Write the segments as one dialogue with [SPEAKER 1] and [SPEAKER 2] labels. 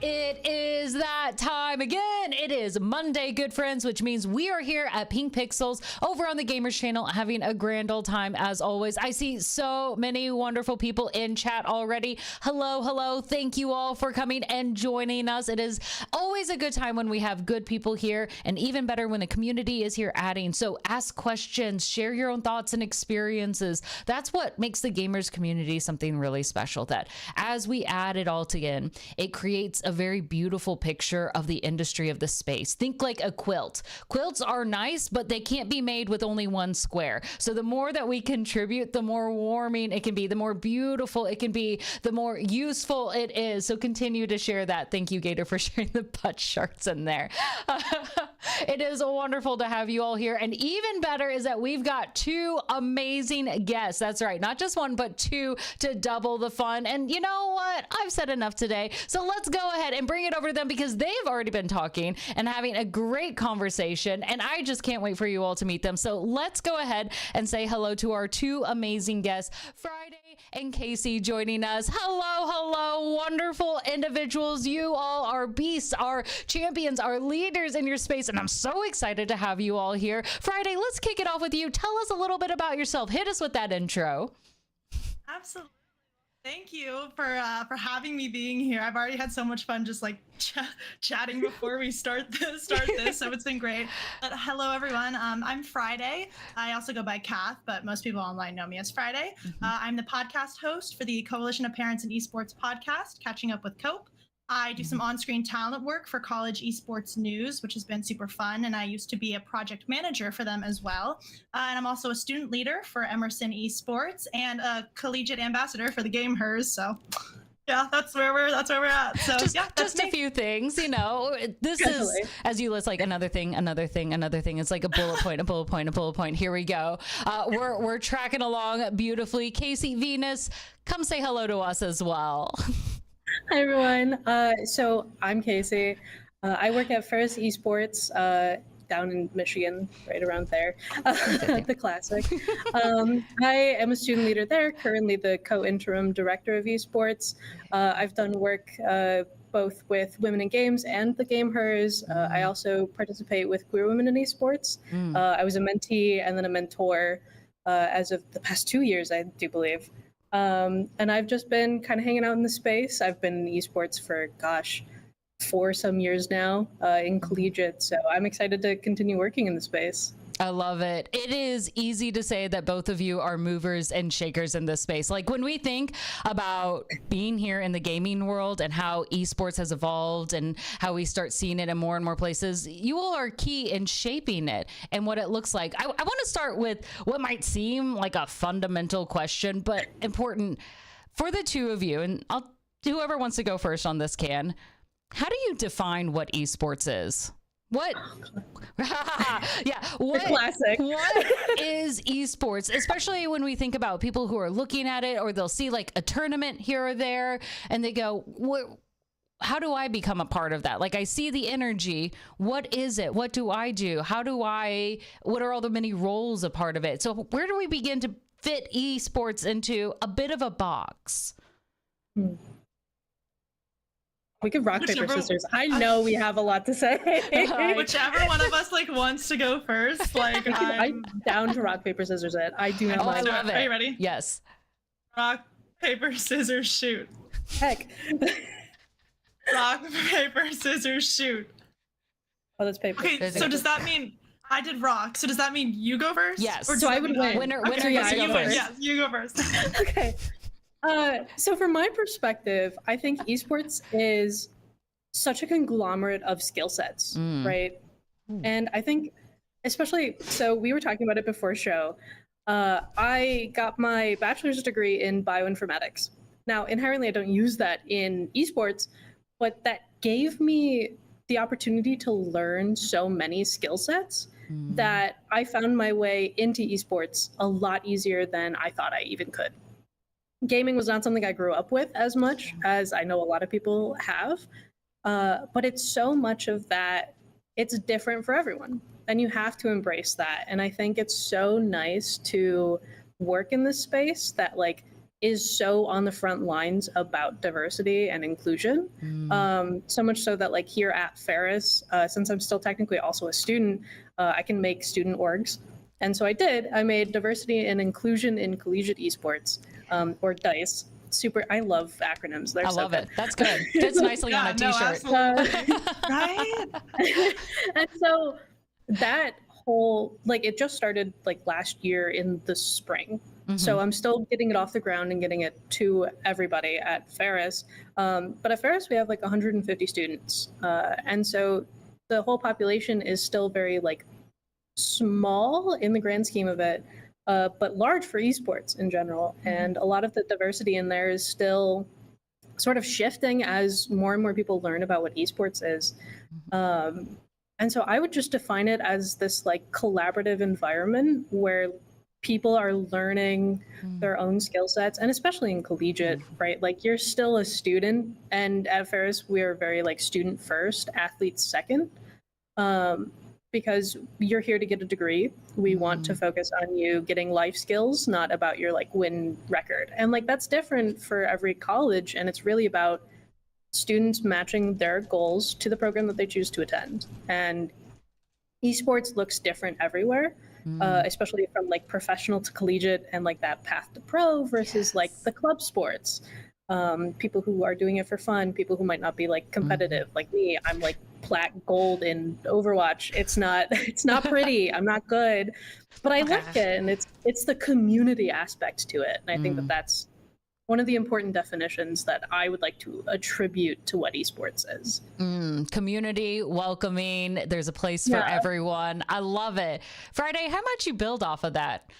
[SPEAKER 1] It is that time again. It is Monday, good friends, which means we are here at PinkPixels over on the Gamers channel having a grand old time as always. I see so many wonderful people in chat already. Hello, hello. Thank you all for coming and joining us. It is always a good time when we have good people here, and even better when the community is here adding. So ask questions, share your own thoughts and experiences. That's what makes the gamers community something really special, that as we add it all together, it creates a very beautiful picture of the industry of the space. Think like a quilt. Quilts are nice, but they can't be made with only one square. So the more that we contribute, the more warming it can be, the more beautiful it can be, the more useful it is. So continue to share that. Thank you, Gator, for sharing the butt charts in there. It is wonderful to have you all here. And even better is that we've got two amazing guests. That's right. Not just one, but two to double the fun. And you know what? I've said enough today. So let's go ahead and bring it over to them because they've already been talking and having a great conversation. And I just can't wait for you all to meet them. So let's go ahead and say hello to our two amazing guests, Friday and Casey, joining us. Hello, hello, wonderful individuals. You all are beasts, are champions, are leaders in your space. And I'm so excited to have you all here. Friday, let's kick it off with you. Tell us a little bit about yourself. Hit us with that intro.
[SPEAKER 2] Absolutely. Thank you for having me being here. I've already had so much fun just like chatting before we start this, so it's been great. But hello, everyone. I'm Friday. I also go by Kath, but most people online know me as Friday. I'm the podcast host for the Coalition of Parents in Esports podcast, Catching Up with Cope. I do some on-screen talent work for College Esports News, which has been super fun, and I used to be a project manager for them as well. And I'm also a student leader for Emerson Esports and a collegiate ambassador for the Game Hers. So, yeah, that's where we're at. So,
[SPEAKER 1] just,
[SPEAKER 2] yeah, that's
[SPEAKER 1] just a few things, you know. This is, as you list, like another thing, another thing, another thing. It's like a bullet point, a bullet point, a bullet point. Here we go. We're tracking along beautifully. CausticPhoenix, come say hello to us as well.
[SPEAKER 3] Hi, everyone. So I'm Casey. I work at Ferris Esports down in Michigan, right around there, the classic. I am a student leader there, currently the co-interim director of esports. I've done work both with Women in Games and the Game Hers. I also participate with Queer Women in Esports. I was a mentee and then a mentor as of the past 2 years, I do believe. And I've just been kind of hanging out in the space. I've been in esports for, gosh, 4 some years now in collegiate. So I'm excited to continue working in the space.
[SPEAKER 1] I love it. It is easy to say that both of you are movers and shakers in this space. Like when we think about being here in the gaming world and how esports has evolved and how we start seeing it in more and more places, you all are key in shaping it and what it looks like. I want to start with what might seem like a fundamental question, but important for the two of you. And whoever wants to go first on this can. How do you define what esports is? What? Yeah. What,
[SPEAKER 3] classic.
[SPEAKER 1] What is esports? Especially when we think about people who are looking at it, or they'll see like a tournament here or there, and they go, how do I become a part of that? Like I see the energy. What is it? What do I do? What are all the many roles a part of it? So where do we begin to fit esports into a bit of a box?
[SPEAKER 3] We could rock, paper, scissors. I know we have a lot to say.
[SPEAKER 2] Whichever one of us like wants to go first. Like
[SPEAKER 3] I'm down to rock, paper, scissors it. I do not mind.
[SPEAKER 1] I love it.
[SPEAKER 2] Are you ready?
[SPEAKER 1] Yes.
[SPEAKER 2] Rock, paper, scissors, shoot.
[SPEAKER 3] Heck.
[SPEAKER 2] Rock, paper, scissors, shoot.
[SPEAKER 3] Oh, that's paper.
[SPEAKER 2] Okay, so does that mean I did rock? So does that mean you go first?
[SPEAKER 1] Yes.
[SPEAKER 2] Or
[SPEAKER 3] So I would win.
[SPEAKER 1] Winner
[SPEAKER 2] okay,
[SPEAKER 1] gets to go first.
[SPEAKER 2] Yeah, you go first.
[SPEAKER 3] Okay. So from my perspective, I think esports is such a conglomerate of skill sets, right? And I think especially, so we were talking about it before show. I got my bachelor's degree in bioinformatics. Now, inherently, I don't use that in esports, but that gave me the opportunity to learn so many skill sets that I found my way into esports a lot easier than I thought I even could. Gaming was not something I grew up with as much as I know a lot of people have, but it's so much of that, it's different for everyone, and you have to embrace that. And I think it's so nice to work in this space that like is so on the front lines about diversity and inclusion. So much so that like here at Ferris, since I'm still technically also a student, I can make student orgs. And so I did. I made diversity and inclusion in collegiate esports, or DICE. Super. I love acronyms. They're
[SPEAKER 1] I
[SPEAKER 3] so
[SPEAKER 1] love
[SPEAKER 3] good.
[SPEAKER 1] it. That's good. Fits nicely on a t-shirt.
[SPEAKER 2] Right?
[SPEAKER 3] And so that whole, like, it just started like last year in the spring. So I'm still getting it off the ground and getting it to everybody at Ferris. But at Ferris, we have like 150 students. And so the whole population is still very like small in the grand scheme of it, but large for esports in general. And a lot of the diversity in there is still sort of shifting as more and more people learn about what esports is. And so I would just define it as this like collaborative environment where people are learning their own skill sets, and especially in collegiate, right? Like you're still a student, and at Ferris we are very like student first, athletes second, because you're here to get a degree. We want to focus on you getting life skills, not about your like win record. And like that's different for every college, and it's really about students matching their goals to the program that they choose to attend. And esports looks different everywhere. Especially from like professional to collegiate and like that path to pro versus like the club sports. People who are doing it for fun, people who might not be like competitive, like me. I'm like plat gold in Overwatch. It's not pretty. I'm not good, but I like it, and it's the community aspect to it. And I think that that's one of the important definitions that I would like to attribute to what esports is.
[SPEAKER 1] Community, welcoming, there's a place for everyone. I love it. Friday, how much you build off of that?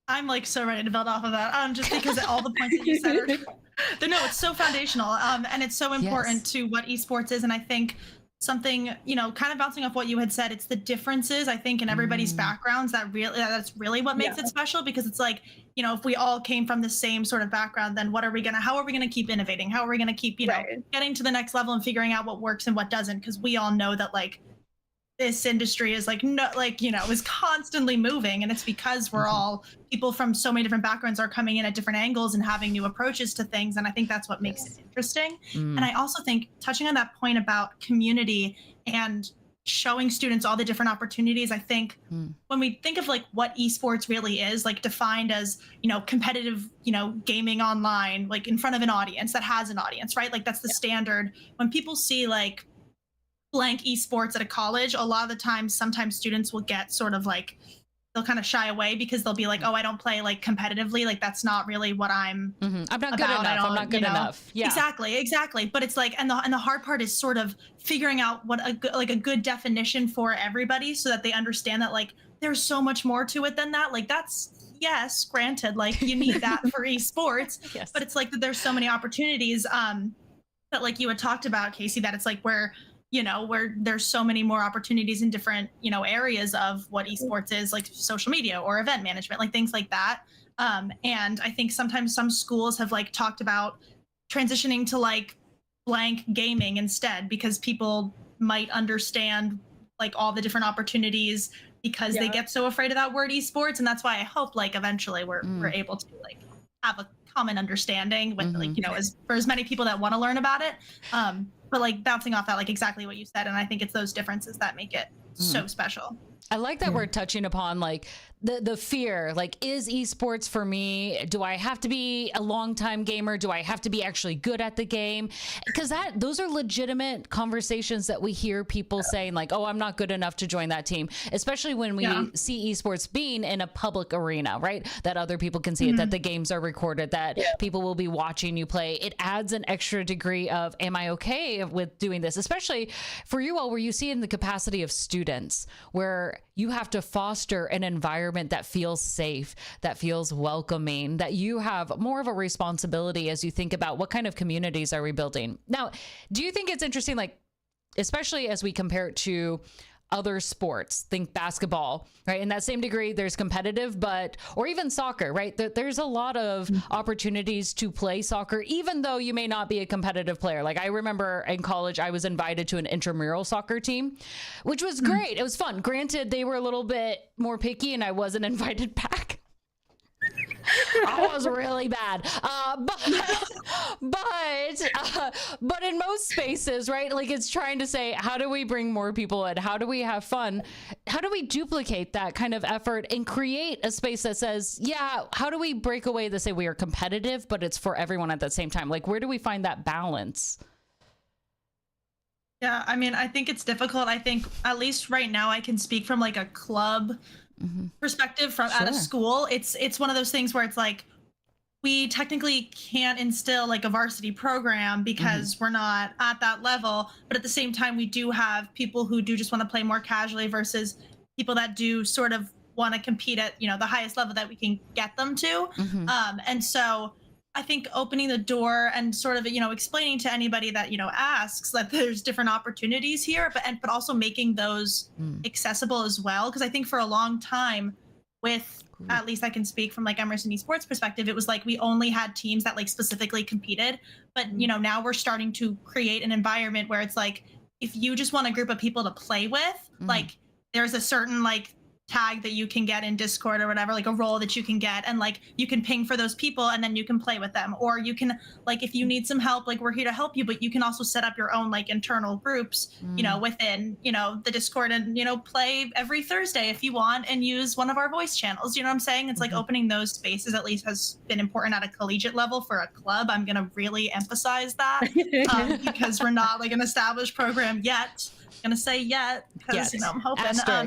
[SPEAKER 2] I'm like so ready to build off of that. Just because all the points that you said are, no, it's so foundational. And it's so important to what esports is. And I think something, you know, kind of bouncing off what you had said, it's the differences, I think, in everybody's backgrounds that's really what makes it special, because it's like, you know, if we all came from the same sort of background, then how are we gonna keep innovating? How are we gonna keep, you know, getting to the next level and figuring out what works and what doesn't? Because we all know that like this industry is like, no, like, you know, is constantly moving, and it's because we're all people from so many different backgrounds are coming in at different angles and having new approaches to things. And I think that's what makes it interesting. And I also think, touching on that point about community and showing students all the different opportunities, I think when we think of like what esports really is, like defined as, you know, competitive, you know, gaming online, like in front of an audience that has an audience, right? Like that's the standard. When people see like blank esports at a college, a lot of the times, sometimes students will get sort of like, they'll kind of shy away because they'll be like, oh, I don't play like competitively. Like that's not really what I'm
[SPEAKER 1] I'm not good
[SPEAKER 2] about.
[SPEAKER 1] enough. I'm not good enough. Yeah,
[SPEAKER 2] exactly. But it's like, and the hard part is sort of figuring out what a good definition for everybody, so that they understand that like there's so much more to it than that. Like that's, yes, granted, like you need that for esports, but it's like that there's so many opportunities that like you had talked about, Casey, that it's like where there's so many more opportunities in different, you know, areas of what esports is, like social media or event management, like things like that. And I think sometimes some schools have like talked about transitioning to like blank gaming instead, because people might understand like all the different opportunities because they get so afraid of that word esports. And that's why I hope like eventually we're able to like have a common understanding with like, you know, for as many people that want to learn about it. But like bouncing off that, like exactly what you said. And I think it's those differences that make it so special.
[SPEAKER 1] I like that we're touching upon like the fear, like, is esports for me? Do I have to be a longtime gamer? Do I have to be actually good at the game? Because those are legitimate conversations that we hear people saying like, oh, I'm not good enough to join that team, especially when we see esports being in a public arena, right? That other people can see it, that the games are recorded, that people will be watching you play. It adds an extra degree of, am I okay with doing this? Especially for you all, where you see in the capacity of students, where you have to foster an environment that feels safe, that feels welcoming, that you have more of a responsibility as you think about what kind of communities are we building. Now, do you think it's interesting, like, especially as we compare it to other sports, think basketball, right? In that same degree, there's competitive, or even soccer, right? There's a lot of opportunities to play soccer, even though you may not be a competitive player. Like I remember in college, I was invited to an intramural soccer team, which was great. It was fun. Granted, they were a little bit more picky and I wasn't invited back. That was really bad. But in most spaces, right? Like it's trying to say, how do we bring more people in? How do we have fun? How do we duplicate that kind of effort and create a space that says, yeah, how do we break away to say we are competitive, but it's for everyone at the same time? Like, where do we find that balance?
[SPEAKER 2] Yeah, I mean, I think it's difficult. I think at least right now I can speak from like a club perspective from at a school. It's one of those things where it's like we technically can't instill like a varsity program because we're not at that level, but at the same time we do have people who do just want to play more casually versus people that do sort of want to compete at, you know, the highest level that we can get them to. And so I think opening the door and sort of, you know, explaining to anybody that, you know, asks that there's different opportunities here, but also making those accessible as well. Because I think for a long time with, at least I can speak from like Emerson Esports perspective, it was like we only had teams that like specifically competed. But, you know, now we're starting to create an environment where it's like, if you just want a group of people to play with, like there's a certain like tag that you can get in Discord or whatever, like a role that you can get, and like you can ping for those people and then you can play with them. Or you can, like, if you need some help, like we're here to help you, but you can also set up your own like internal groups, you know, within, you know, the Discord, and, you know, play every Thursday if you want and use one of our voice channels. You know what I'm saying? It's like opening those spaces at least has been important at a collegiate level. For a club, I'm going to really emphasize that because we're not like an established program yet. Gonna say yet because you know I'm hoping but I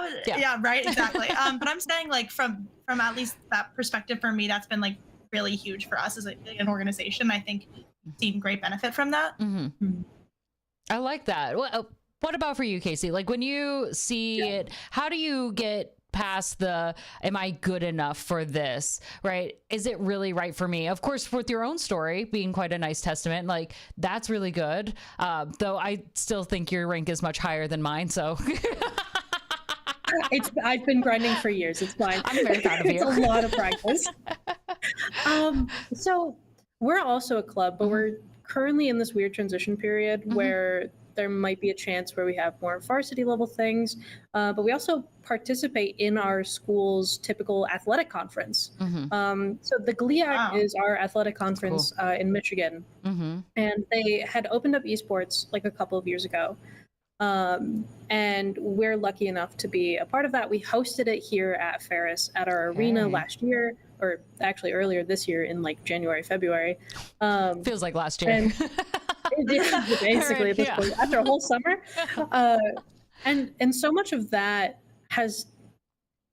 [SPEAKER 2] was right, exactly. But I'm saying like from at least that perspective, for me that's been like really huge for us as an organization. I think seen great benefit from that.
[SPEAKER 1] I like that. What about for you, Casey? Like when you see it, how do you get past the am I good enough for this, right? Is it really right for me? Of course, with your own story being quite a nice testament, like that's really good. Though I still think your rank is much higher than mine, so
[SPEAKER 3] I've been grinding for years. It's fine.
[SPEAKER 1] I'm very proud of you.
[SPEAKER 3] It's a lot of practice. So we're also a club, but we're currently in this weird transition period where there might be a chance where we have more varsity level things, but we also participate in our school's typical athletic conference. So the GLIAC is our athletic conference in Michigan, and they had opened up esports like a couple of years ago. And we're lucky enough to be a part of that. We hosted it here at Ferris at our arena last year, or actually earlier this year in like January, February.
[SPEAKER 1] Feels like last year.
[SPEAKER 3] Basically at this point, after a whole summer. And so much of that has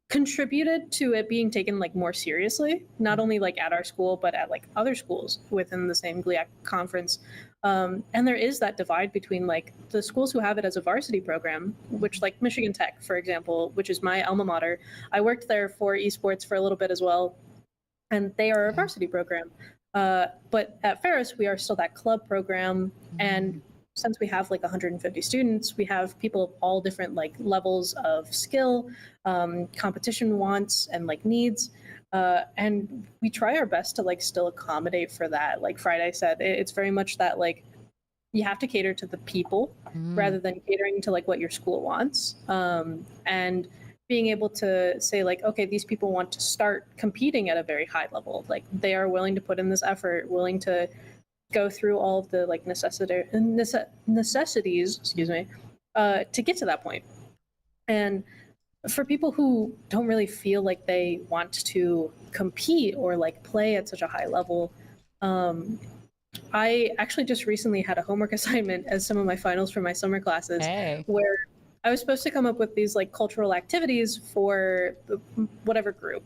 [SPEAKER 3] contributed to it being taken like more seriously, not only like at our school, but at like other schools within the same GLIAC conference. And there is that divide between like the schools who have it as a varsity program, which like Michigan Tech, for example, which is my alma mater. I worked there for esports for a little bit as well, and they are a varsity program. But at Ferris, we are still that club program. And since we have like 150 students, we have people of all different like levels of skill, competition wants, and like needs. And we try our best to like still accommodate for that. Like Friday said, it's very much that like you have to cater to the people rather than catering to like what your school wants. And being able to say like, okay, these people want to start competing at a very high level. Like they are willing to put in this effort, willing to go through all of the like necessities, excuse me, to get to that point. And for people who don't really feel like they want to compete or like play at such a high level, I actually just recently had a homework assignment as some of my finals for my summer classes, where I was supposed to come up with these like cultural activities for whatever group.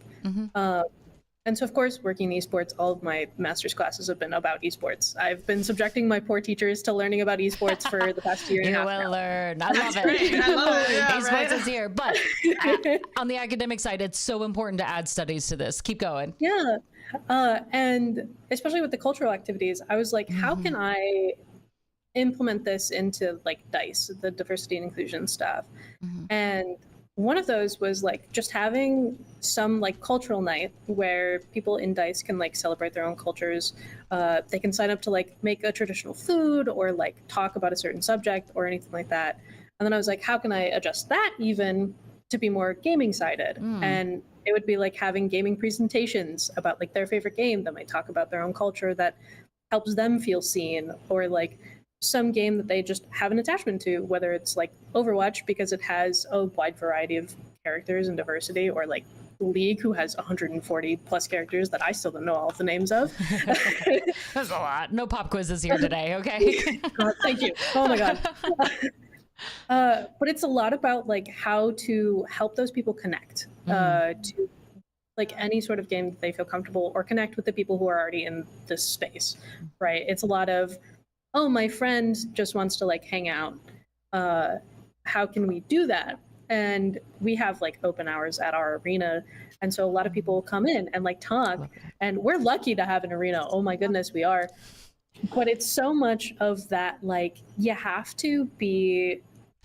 [SPEAKER 3] And so, of course, working in esports, all of my master's classes have been about esports. I've been subjecting my poor teachers to learning about esports for the past year and a half.
[SPEAKER 1] You will learn. I love it.
[SPEAKER 2] I love it. Yeah,
[SPEAKER 1] esports is here. But on the academic side, it's so important to add studies to this. Keep going.
[SPEAKER 3] Yeah. And especially with the cultural activities, I was like, how can I implement this into like DICE, the diversity and inclusion stuff? And one of those was like just having some like cultural night where people in DICE can like celebrate their own cultures. They can sign up to like make a traditional food or like talk about a certain subject or anything like that. And then I was like, how can I adjust that even to be more gaming sided? And it would be like having gaming presentations about like their favorite game that might talk about their own culture that helps them feel seen, or like some game that they just have an attachment to, whether it's like Overwatch because it has a wide variety of characters and diversity, or like League, who has 140 plus characters that I still don't know all of the names of.
[SPEAKER 1] That's a lot. No pop quizzes here today, okay?
[SPEAKER 3] God, thank you. Oh my God. But it's a lot about like how to help those people connect to like any sort of game that they feel comfortable, or connect with the people who are already in this space, right? It's a lot of, oh, my friend just wants to like hang out. How can we do that? And we have like open hours at our arena, and so a lot of people will come in and like talk, and we're lucky to have an arena. Oh my goodness, we are. But it's so much of that, like, you have to be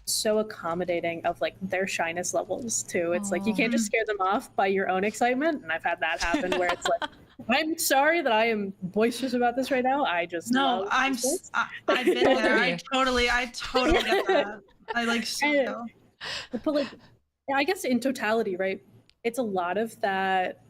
[SPEAKER 3] so accommodating of like their shyness levels too. It's like you can't just scare them off by your own excitement, and I've had that happen where it's like, I'm sorry that I am boisterous about this right now. I just
[SPEAKER 2] No, I've been there. I totally get that. I like so.
[SPEAKER 3] But like, I guess in totality, right? It's a lot of that.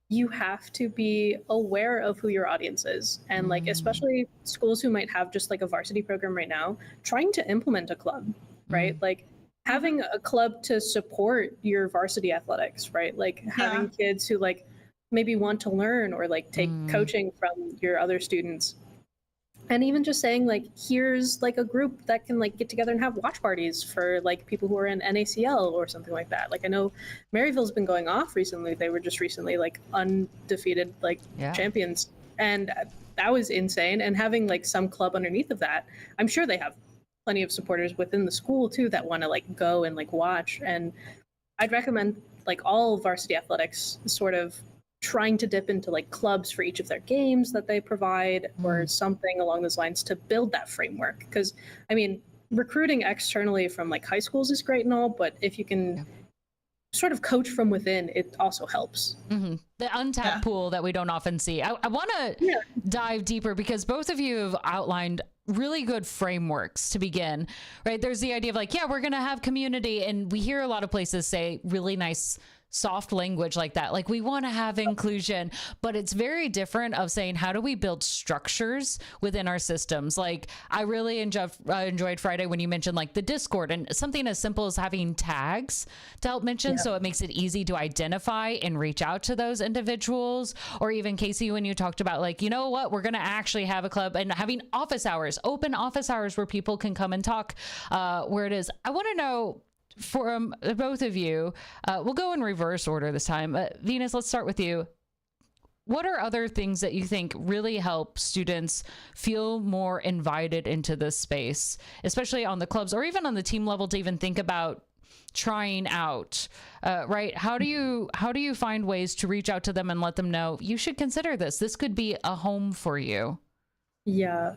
[SPEAKER 3] You have to be aware of who your audience is, and like especially schools who might have just like a varsity program right now, trying to implement a club, right? Like having a club to support your varsity athletics, right? Like having kids who like maybe want to learn or like take coaching from your other students. And even just saying like, here's like a group that can like get together and have watch parties for like people who are in NACL or something like that. Like I know Maryville's been going off recently. They were just recently like undefeated like champions, and that was insane. And having like some club underneath of that, I'm sure they have plenty of supporters within the school too that want to like go and like watch. And I'd recommend like all varsity athletics sort of trying to dip into like clubs for each of their games that they provide, or something along those lines to build that framework. Because I mean, recruiting externally from like high schools is great and all, but if you can sort of coach from within, it also helps.
[SPEAKER 1] The untapped pool that we don't often see. I want to dive deeper, because both of you have outlined really good frameworks to begin, right? There's the idea of like, we're going to have community, and we hear a lot of places say really nice soft language like that. Like we want to have inclusion, but it's very different of saying, how do we build structures within our systems? Like I really enjoyed Friday when you mentioned like the Discord, and something as simple as having tags to help mention. So it makes it easy to identify and reach out to those individuals. Or even Casey, when you talked about like, you know what, we're going to actually have a club and having office hours, open office hours where people can come and talk where it is. I want to know, from both of you, we'll go in reverse order this time. Venus, let's start with you. What are other things that you think really help students feel more invited into this space, especially on the clubs or even on the team level, to even think about trying out, right? How do you find ways to reach out to them and let them know you should consider this? This could be a home for you.
[SPEAKER 3] Yeah.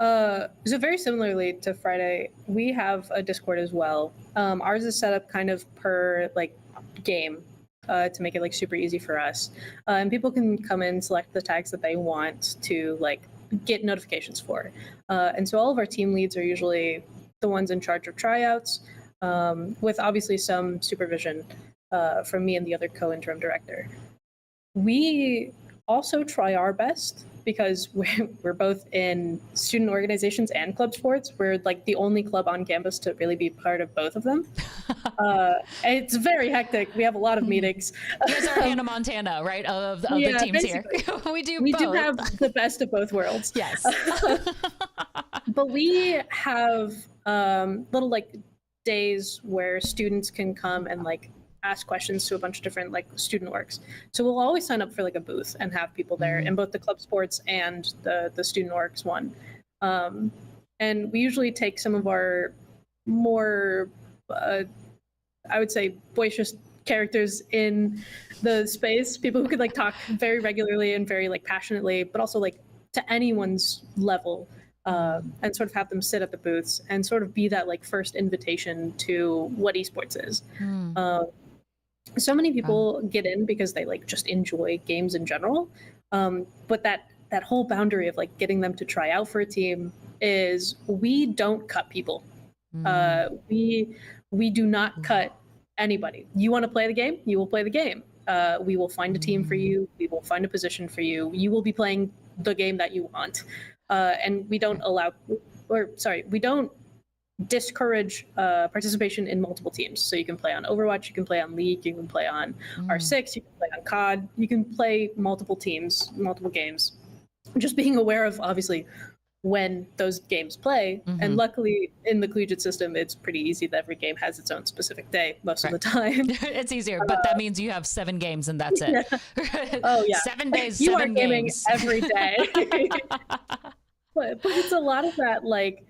[SPEAKER 3] So very similarly to Friday, we have a Discord as well. Ours is set up kind of per like game to make it like super easy for us. And people can come in, select the tags that they want to like get notifications for. And so all of our team leads are usually the ones in charge of tryouts, with obviously some supervision from me and the other co-interim director. We also try our best, because we're both in student organizations and club sports. We're like the only club on campus to really be part of both of them. It's very hectic. We have a lot of meetings.
[SPEAKER 1] You guys are Hannah Montana, right? Of the teams basically. Here. We do
[SPEAKER 3] have the best of both worlds.
[SPEAKER 1] Yes.
[SPEAKER 3] But we have little like days where students can come and like ask questions to a bunch of different like student orgs. So we'll always sign up for like a booth and have people there in both the club sports and the student orgs one. And we usually take some of our more, I would say, boisterous characters in the space, people who could like talk very regularly and very like passionately, but also like to anyone's level, and sort of have them sit at the booths and sort of be that like first invitation to what esports is. So many people get in because they like just enjoy games in general, but that whole boundary of like getting them to try out for a team is, we don't cut people. We do not cut anybody. You want to play the game, you will play the game. We will find a team for you. We will find a position for you. You will be playing the game that you want. And we don't we don't discourage participation in multiple teams. So you can play on Overwatch, you can play on League, you can play on R6, you can play on COD, you can play multiple teams, multiple games. Just being aware of, obviously, when those games play. And luckily, in the collegiate system, it's pretty easy that every game has its own specific day most of the time.
[SPEAKER 1] It's easier, but that means you have 7 games and that's it.
[SPEAKER 3] Oh, yeah.
[SPEAKER 1] 7 days,
[SPEAKER 3] you
[SPEAKER 1] 7
[SPEAKER 3] are gaming
[SPEAKER 1] games.
[SPEAKER 3] every day. but it's a lot of that, like,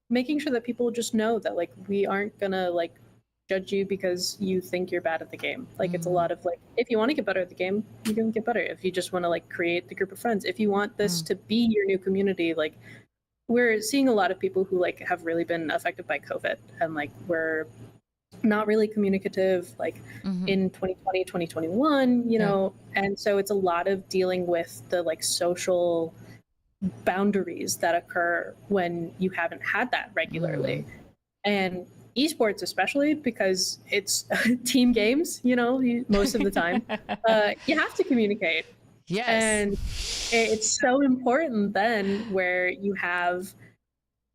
[SPEAKER 3] making sure that people just know that, like, we aren't gonna, like, judge you because you think you're bad at the game. Like, it's a lot of, like, if you want to get better at the game, you can get better. If you just want to, like, create the group of friends, if you want this to be your new community, like, we're seeing a lot of people who, like, have really been affected by COVID, and, like, we're not really communicative, like, in 2020, 2021, you know, and so it's a lot of dealing with the, like, social boundaries that occur when you haven't had that regularly. And esports, especially because it's team games, you know, most of the time, you have to communicate.
[SPEAKER 1] Yes.
[SPEAKER 3] And it's so important then where you have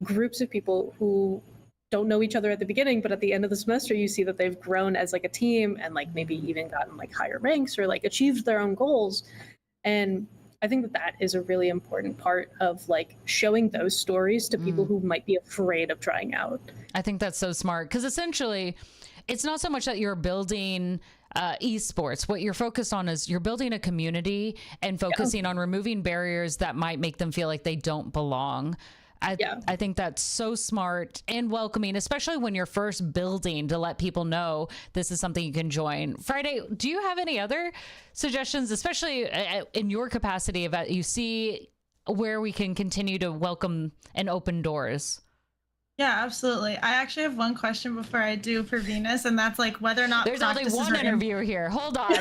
[SPEAKER 3] groups of people who don't know each other at the beginning, but at the end of the semester, you see that they've grown as, like, a team and, like, maybe even gotten, like, higher ranks or, like, achieved their own goals. And I think that that is a really important part of, like, showing those stories to people who might be afraid of trying out.
[SPEAKER 1] I think that's so smart, because essentially it's not so much that you're building esports. What you're focused on is you're building a community and focusing on removing barriers that might make them feel like they don't belong. I think that's so smart and welcoming, especially when you're first building, to let people know this is something you can join. Friday, do you have any other suggestions, especially in your capacity of you see where we can continue to welcome and open doors?
[SPEAKER 2] Yeah, absolutely. I actually have one question before I do for Venus, and that's, like, whether or not
[SPEAKER 1] there's only one interviewer here. Hold on.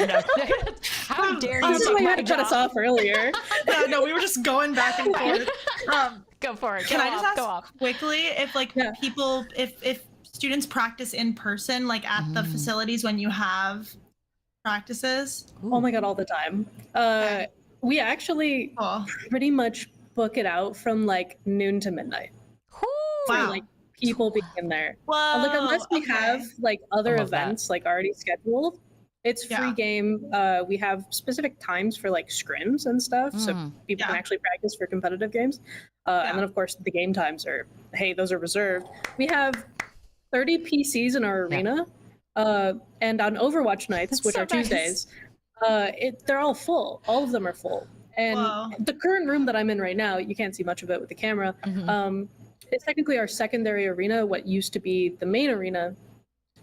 [SPEAKER 1] How dare you?
[SPEAKER 3] This is why you had to cut us off earlier.
[SPEAKER 2] Yeah, no, we were just going back and forth.
[SPEAKER 1] Go for it.
[SPEAKER 2] Can I just ask quickly if, like, people, if students practice in person, like, at the facilities when you have practices?
[SPEAKER 3] Oh my God, all the time. We actually pretty much book it out from, like, noon to midnight.
[SPEAKER 2] Wow.
[SPEAKER 3] For, like, people being in there.
[SPEAKER 2] Whoa,
[SPEAKER 3] like, unless we have, like, other events like already scheduled, it's free game. We have specific times for, like, scrims and stuff, so people can actually practice for competitive games. And then, of course, the game times are, hey, those are reserved. We have 30 PCs in our arena, and on Overwatch nights, which are Tuesdays, they're all full. All of them are full. And the current room that I'm in right now, you can't see much of it with the camera. It's technically our secondary arena, what used to be the main arena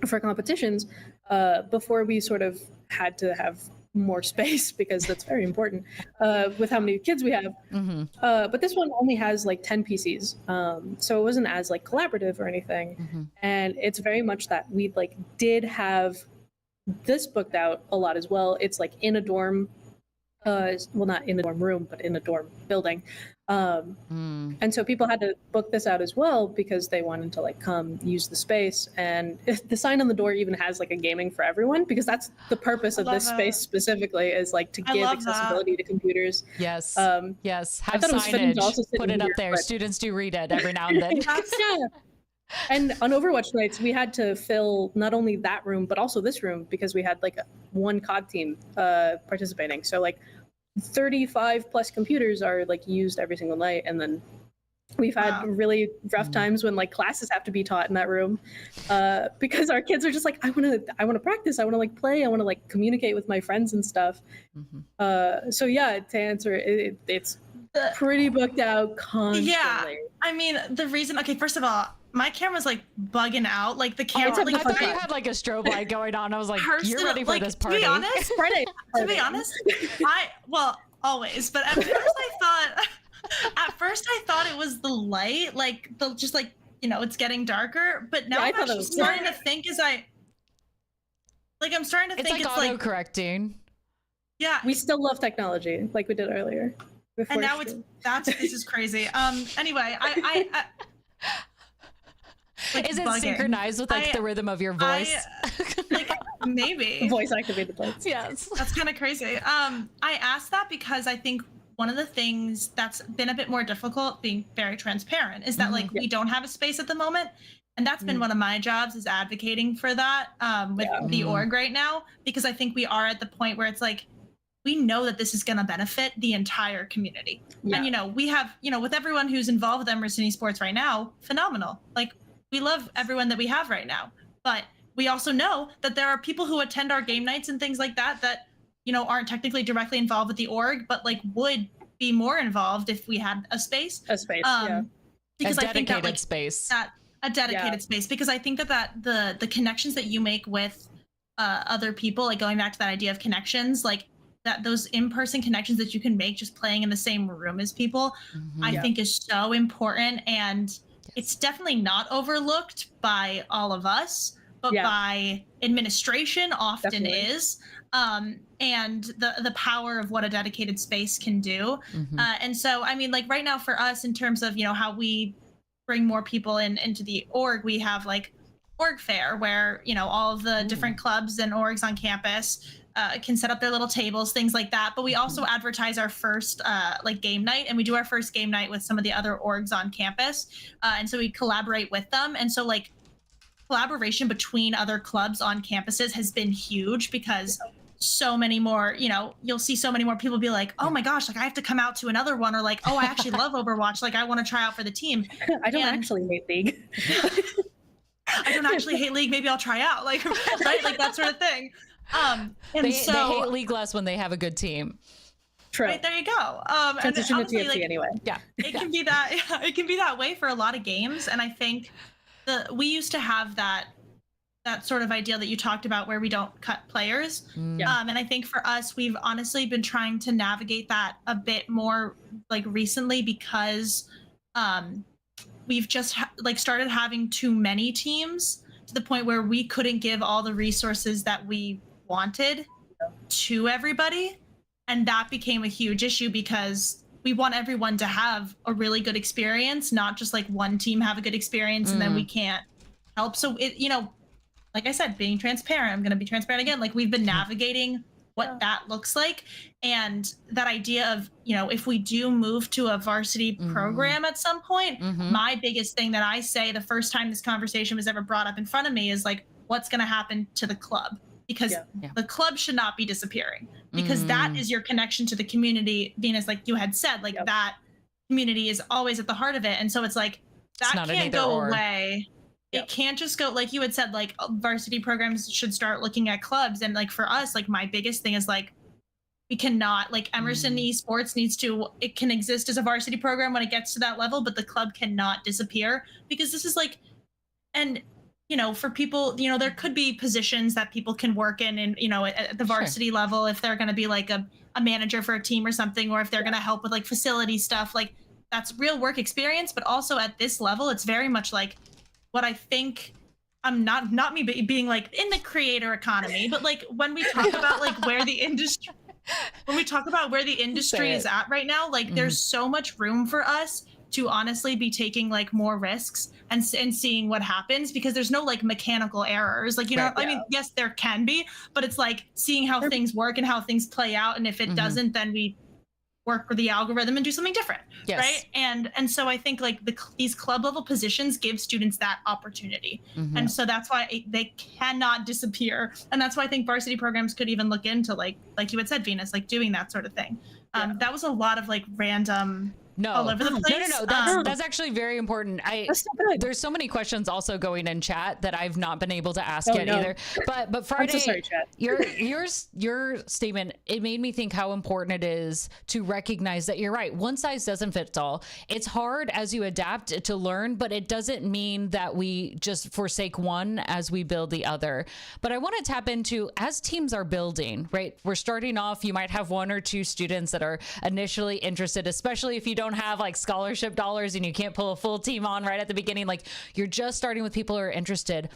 [SPEAKER 3] for competitions, before we sort of had to have more space, because that's very important with how many kids we have. But this one only has, like, 10 PCs, so it wasn't as, like, collaborative or anything. And it's very much that we, like, did have this booked out a lot as well. It's, like, in a dorm, well, not in a dorm room, but in a dorm building. And so people had to book this out as well because they wanted to, like, come use the space. And the sign on the door even has, like, a gaming for everyone, because that's the purpose of this space specifically, is, like, to give accessibility to computers.
[SPEAKER 1] Yes. Yes.
[SPEAKER 3] I
[SPEAKER 1] Have
[SPEAKER 3] thought it was fitting to also
[SPEAKER 1] signage.
[SPEAKER 3] sit
[SPEAKER 1] Put
[SPEAKER 3] in
[SPEAKER 1] it up
[SPEAKER 3] here,
[SPEAKER 1] there.
[SPEAKER 3] but-
[SPEAKER 1] Students do read it every now and then.
[SPEAKER 3] And on Overwatch nights, we had to fill not only that room, but also this room, because we had, like, one COD team participating. So, like, 35 plus computers are, like, used every single night. And then we've had really rough times when, like, classes have to be taught in that room, because our kids are just like, I want to practice, I want to, like, play, I want to, like, communicate with my friends and stuff. So yeah, to answer it's pretty booked out constantly.
[SPEAKER 2] Yeah, I mean, the reason, okay, first of all, my camera's, like, bugging out, like, the camera,
[SPEAKER 3] it's a
[SPEAKER 2] like,
[SPEAKER 1] I thought you had, like, a strobe light going on. I was like, you're ready for
[SPEAKER 2] like,
[SPEAKER 1] this party.
[SPEAKER 2] To be honest,
[SPEAKER 3] Friday.
[SPEAKER 2] to be honest, well, always, but at first I thought it was the light, like, just, like, you know, it's getting darker, but now I'm actually starting to think I'm starting to think
[SPEAKER 1] it's like auto-correcting.
[SPEAKER 2] Yeah.
[SPEAKER 3] We still love technology, like we did earlier.
[SPEAKER 2] And now this is crazy. Anyway, I like,
[SPEAKER 1] is it
[SPEAKER 2] bugging.
[SPEAKER 1] synchronized with, like, the rhythm of your voice?
[SPEAKER 2] Like, Maybe.
[SPEAKER 3] Voice activated lights.
[SPEAKER 1] Yes.
[SPEAKER 2] That's kind of crazy. I asked that because I think one of the things that's been a bit more difficult, being very transparent, is that like we don't have a space at the moment. And that's been one of my jobs, is advocating for that with the org right now, because I think we are at the point where it's like, we know that this is going to benefit the entire community. And, you know, we have, you know, with everyone who's involved with Emerson Esports right now, phenomenal. Like, we love everyone that we have right now. But we also know that there are people who attend our game nights and things like that, that, you know, aren't technically directly involved with the org, but like would be more involved if we had a space.
[SPEAKER 3] A space,
[SPEAKER 2] because
[SPEAKER 1] a
[SPEAKER 2] I think that,
[SPEAKER 1] dedicated
[SPEAKER 2] like,
[SPEAKER 1] space.
[SPEAKER 2] A dedicated space, because I think that the connections that you make with other people, like going back to that idea of connections, like that those in-person connections that you can make just playing in the same room as people, I think is so important. And it's definitely not overlooked by all of us, but by administration often is. And the power of what a dedicated space can do. And so, I mean, like right now for us, in terms of, you know, how we bring more people into the org, we have like org fair, where, you know, all of the different clubs and orgs on campus can set up their little tables, things like that. But we also advertise our first like game night, and we do our first game night with some of the other orgs on campus. And so we collaborate with them. And so like collaboration between other clubs on campuses has been huge, because so many more, you know, you'll see so many more people be like, oh my gosh, like I have to come out to another one, or like, oh, I actually love Overwatch, like I want to try out for the team.
[SPEAKER 3] I don't actually hate League.
[SPEAKER 2] I don't actually hate League, maybe I'll try out, like, right, like that sort of thing. And
[SPEAKER 1] they
[SPEAKER 2] so
[SPEAKER 1] hate League less when they have a good team.
[SPEAKER 3] True.
[SPEAKER 2] Right, there you go.
[SPEAKER 3] Transition to
[SPEAKER 2] honestly,
[SPEAKER 3] TFT
[SPEAKER 2] like,
[SPEAKER 3] anyway.
[SPEAKER 2] It can be that. It can be that way for a lot of games, and I think we used to have that sort of idea that you talked about, where we don't cut players. And I think for us, we've honestly been trying to navigate that a bit more like recently, because we've just like started having too many teams, to the point where we couldn't give all the resources that we wanted to everybody. And that became a huge issue, because we want everyone to have a really good experience, not just like one team have a good experience and then we can't help. So it, you know, like I said, being transparent, I'm going to be transparent again. Like, we've been navigating what that looks like. And that idea of, you know, if we do move to a varsity program at some point, my biggest thing that I say the first time this conversation was ever brought up in front of me is like, what's going to happen to the club? Because the club should not be disappearing, because that is your connection to the community. Venus, like you had said, like that community is always at the heart of it. And so it's like, that can't go away. It can't just go, like you had said, like varsity programs should start looking at clubs. And like for us, like my biggest thing is like, we cannot, like Emerson Esports needs to, it can exist as a varsity program when it gets to that level, but the club cannot disappear, because this is like, and you know, for people, you know, there could be positions that people can work in, and, you know, at the varsity level, if they're going to be like a manager for a team or something, or if they're going to help with like facility stuff, like that's real work experience. But also at this level, it's very much like what I think, I'm not me being like in the creator economy, but like when we talk about like where the industry, is at right now, like there's so much room for us to honestly be taking like more risks and seeing what happens, because there's no like mechanical errors, like, you know, I mean, yes, there can be, but it's like seeing how things work and how things play out. And if it doesn't, then we work with the algorithm and do something different. Right. And so I think like these club level positions give students that opportunity. And so that's why they cannot disappear. And that's why I think varsity programs could even look into like you had said, Venus, like doing that sort of thing. That was a lot of like random all over the place.
[SPEAKER 1] No. That's actually very important.
[SPEAKER 3] That's so good.
[SPEAKER 1] There's so many questions also going in chat that I've not been able to ask yet either. But Friday,
[SPEAKER 3] I'm so sorry, chat.
[SPEAKER 1] your statement, it made me think how important it is to recognize that you're right. One size doesn't fit all. It's hard as you adapt to learn, but it doesn't mean that we just forsake one as we build the other. But I want to tap into, as teams are building, right? We're starting off, you might have one or two students that are initially interested, especially if you don't have like scholarship dollars and you can't pull a full team on right at the beginning, like you're just starting with people who are interested.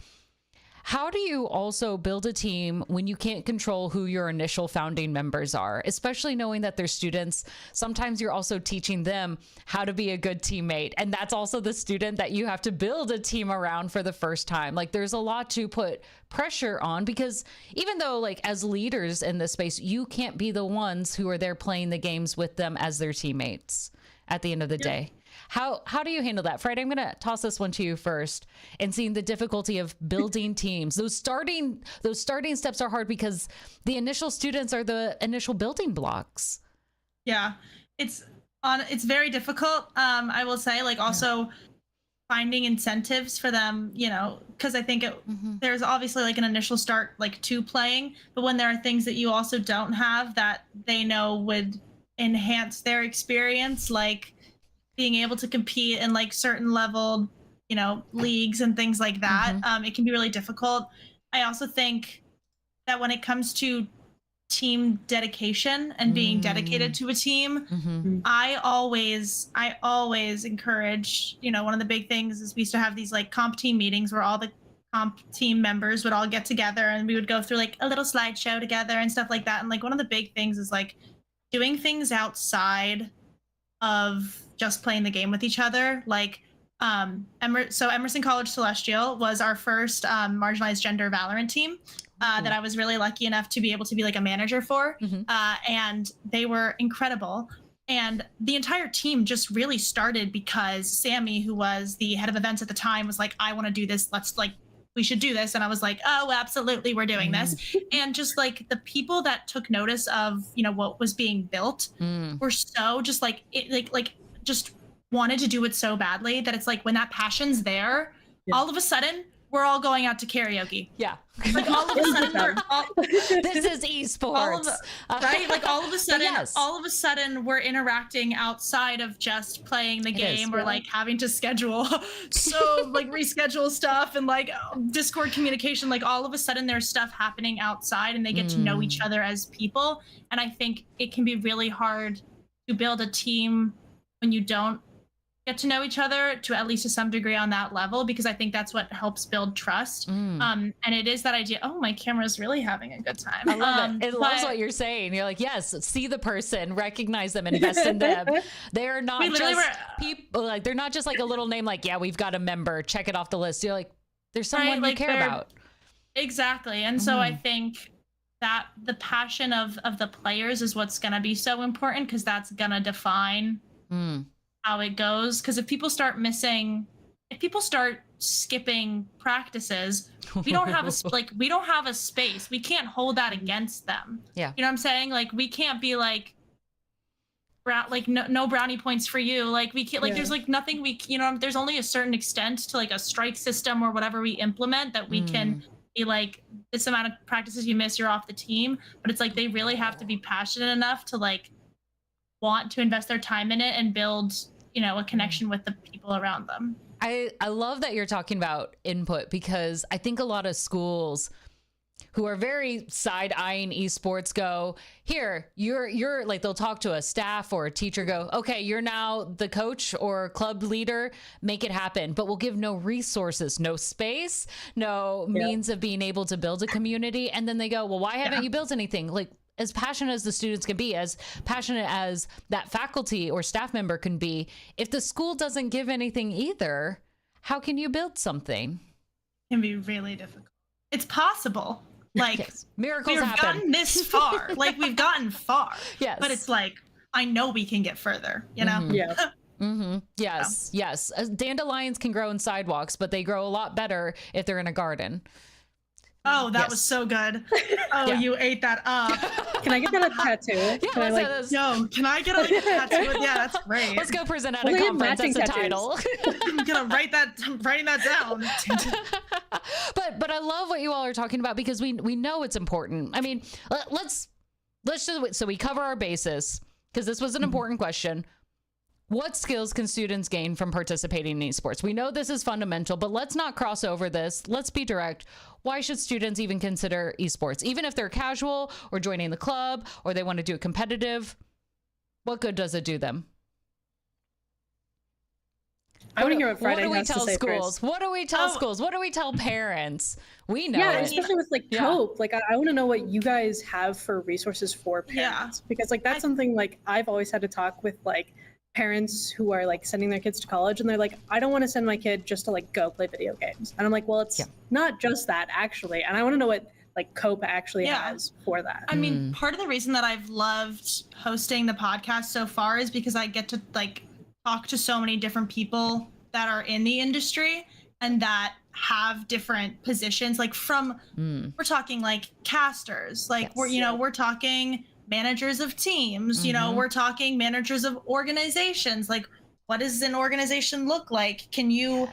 [SPEAKER 1] How do you also build a team when you can't control who your initial founding members are, especially knowing that they're students? Sometimes you're also teaching them how to be a good teammate. And that's also the student that you have to build a team around for the first time. Like, there's a lot to put pressure on, because even though, like, as leaders in this space, you can't be the ones who are there playing the games with them as their teammates at the end of the day. How do you handle that? Friday, I'm going to toss this one to you first, and seeing the difficulty of building teams. Those starting steps are hard because the initial students are the initial building blocks.
[SPEAKER 2] Yeah, it's very difficult. I will say, like, also finding incentives for them, you know, because I think there's obviously like an initial start, like, to playing, but when there are things that you also don't have that they know would enhance their experience, like being able to compete in like certain level, you know, leagues and things like that, it can be really difficult. I also think that when it comes to team dedication and being dedicated to a team, I always encourage, you know, one of the big things is we used to have these like comp team meetings where all the comp team members would all get together and we would go through like a little slideshow together and stuff like that. And like one of the big things is like doing things outside of just playing the game with each other. Like Emerson College Celestial was our first marginalized gender Valorant team that I was really lucky enough to be able to be like a manager for. And they were incredible. And the entire team just really started because Sammy, who was the head of events at the time, was like, I want to do this. We should do this. And I was like, oh, absolutely, we're doing this. And just like the people that took notice of, you know, what was being built were so just like, just wanted to do it so badly that it's like when that passion's there, all of a sudden we're all going out to karaoke.
[SPEAKER 1] Yeah.
[SPEAKER 2] Like all of a sudden
[SPEAKER 1] this is esports.
[SPEAKER 2] Right? Like all of a sudden we're interacting outside of just playing the game or like having to schedule reschedule stuff and like Discord communication. Like all of a sudden there's stuff happening outside and they get to know each other as people. And I think it can be really hard to build a team when you don't get to know each other to at least to some degree on that level, because I think that's what helps build trust. And it is that idea, oh, my camera's really having a good time.
[SPEAKER 1] I love it. It loves what you're saying. You're like, yes, see the person, recognize them, invest in them. They're not just people, like they're not just like a little name, like, yeah, we've got a member, check it off the list. You're like, there's someone you care about.
[SPEAKER 2] Exactly. And so I think that the passion of the players is what's going to be so important, because that's going to define how it goes. Because if people start skipping practices, we don't have a space. We can't hold that against them.
[SPEAKER 1] Yeah,
[SPEAKER 2] you know what I'm saying? Like we can't be like no brownie points for you. Like we can't, like there's like nothing there's only a certain extent to like a strike system or whatever we implement that we can be like, this amount of practices you miss, you're off the team. But it's like they really have to be passionate enough to like want to invest their time in it and build, you know, a connection with the people around them.
[SPEAKER 1] I love that you're talking about input, because I think a lot of schools who are very side-eyeing esports go, here, you're like, they'll talk to a staff or a teacher, go, okay, you're now the coach or club leader, make it happen. But we'll give no resources, no space, no means of being able to build a community. And then they go, well, why haven't you built anything? Like, as passionate as the students can be, as passionate as that faculty or staff member can be, if the school doesn't give anything either, how can you build something?
[SPEAKER 2] It can be really difficult. It's possible. Like
[SPEAKER 1] miracles
[SPEAKER 2] we've
[SPEAKER 1] happen.
[SPEAKER 2] gotten this far. Like we've gotten far.
[SPEAKER 1] Yes.
[SPEAKER 2] But it's like, I know we can get further, you know?
[SPEAKER 1] Yes. Yes. Dandelions can grow in sidewalks, but they grow a lot better if they're in a garden.
[SPEAKER 2] Oh, that was so good. Oh, you ate that up.
[SPEAKER 3] Can I get that a tattoo?
[SPEAKER 2] Can I get a tattoo? Yeah, that's great.
[SPEAKER 1] Let's go present at a conference. That's the title.
[SPEAKER 2] I'm gonna I'm writing that down.
[SPEAKER 1] But I love what you all are talking about, because we know it's important. I mean, let's just, so we cover our bases, because this was an important question. What skills can students gain from participating in esports? We know this is fundamental, but let's not cross over this. Let's be direct. Why should students even consider esports? Even if they're casual or joining the club or they want to do it competitive, what good does it do them?
[SPEAKER 3] I want to hear what
[SPEAKER 1] What
[SPEAKER 3] Friday
[SPEAKER 1] do we
[SPEAKER 3] has to
[SPEAKER 1] tell
[SPEAKER 3] say
[SPEAKER 1] schools?
[SPEAKER 3] first.
[SPEAKER 1] What do we tell schools? What do we tell parents? We know
[SPEAKER 3] Yeah,
[SPEAKER 1] it.
[SPEAKER 3] especially with like COPE. Like I want to know what you guys have for resources for parents, because like that's something like I've always had to talk with like parents who are like sending their kids to college, and they're like, I don't want to send my kid just to like go play video games. And I'm like, well, it's not just that actually, and I want to know what like COPE actually has for that.
[SPEAKER 2] I mean, part of the reason that I've loved hosting the podcast so far is because I get to like talk to so many different people that are in the industry and that have different positions. Like we're talking like casters, like we're talking managers of teams, we're talking managers of organizations. Like, what does an organization look like? Can you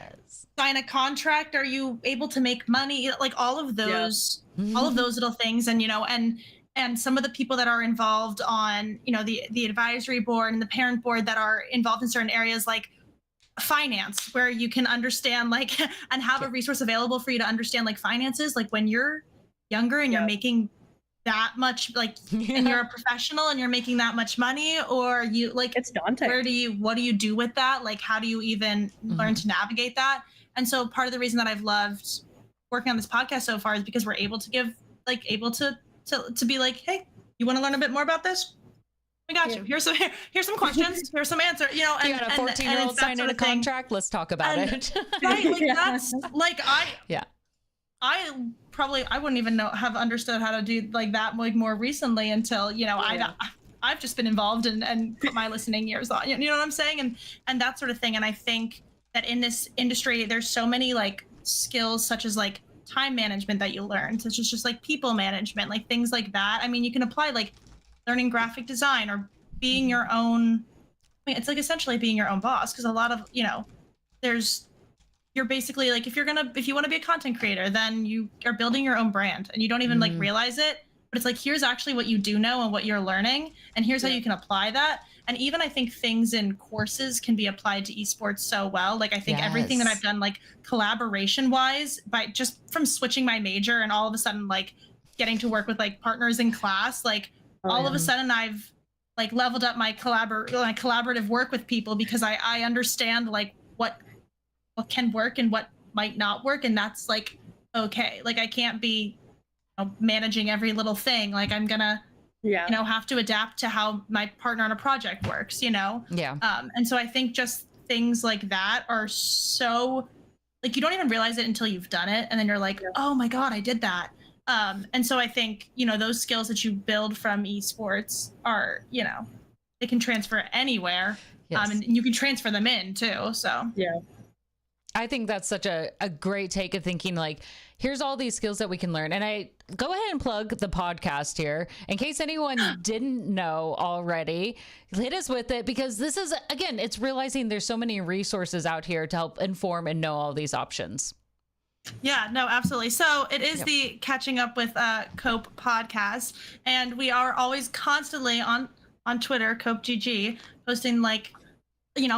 [SPEAKER 2] sign a contract? Are you able to make money? Like all of those little things. And and some of the people that are involved on the advisory board and the parent board that are involved in certain areas like finance, where you can understand like and have a resource available for you to understand like finances, like when you're younger and you're making that much, like and you're a professional and you're making that much money, or you like
[SPEAKER 3] it's daunting.
[SPEAKER 2] What do you do with that? Like how do you even learn to navigate that? And so part of the reason that I've loved working on this podcast so far is because we're able to give to be like, hey, you want to learn a bit more about this? We got you. Here's some questions. Here's some answers.
[SPEAKER 1] You got a 14-year-old signing a contract. Let's talk about it.
[SPEAKER 2] Right? Like that's like I wouldn't even have understood how to do like that like more recently until I've just been involved and put my listening ears on. You know what I'm saying? And that sort of thing. And I think that in this industry, there's so many like skills such as like time management that you learn, such as just like people management, like things like that. I mean, you can apply like learning graphic design or being your own. I mean, it's like essentially being your own boss, because a lot of you're basically like if you want to be a content creator, then you are building your own brand and you don't even like realize it. But it's like, here's actually what you do know and what you're learning, and here's how you can apply that. And even I think things in courses can be applied to esports so well. Like I think everything that I've done like collaboration wise, by just from switching my major and all of a sudden like getting to work with like partners in class, like all of a sudden I've like leveled up my collaborative work with people, because I understand like what can work and what might not work. And that's like, okay, like I can't be managing every little thing. Like I'm gonna have to adapt to how my partner on a project works, and so I think just things like that are so like you don't even realize it until you've done it, and then you're like, oh my god, I did that. And so I think those skills that you build from esports are they can transfer anywhere. And you can transfer them in too. So
[SPEAKER 1] I think that's such a great take of thinking like, here's all these skills that we can learn. And I go ahead and plug the podcast here in case anyone didn't know already. Hit us with it, because this is, again, it's realizing there's so many resources out here to help inform and know all these options.
[SPEAKER 2] Yeah, no, absolutely. So it is the Catching Up with Cope podcast, and we are always constantly on Twitter, CopeGG, posting like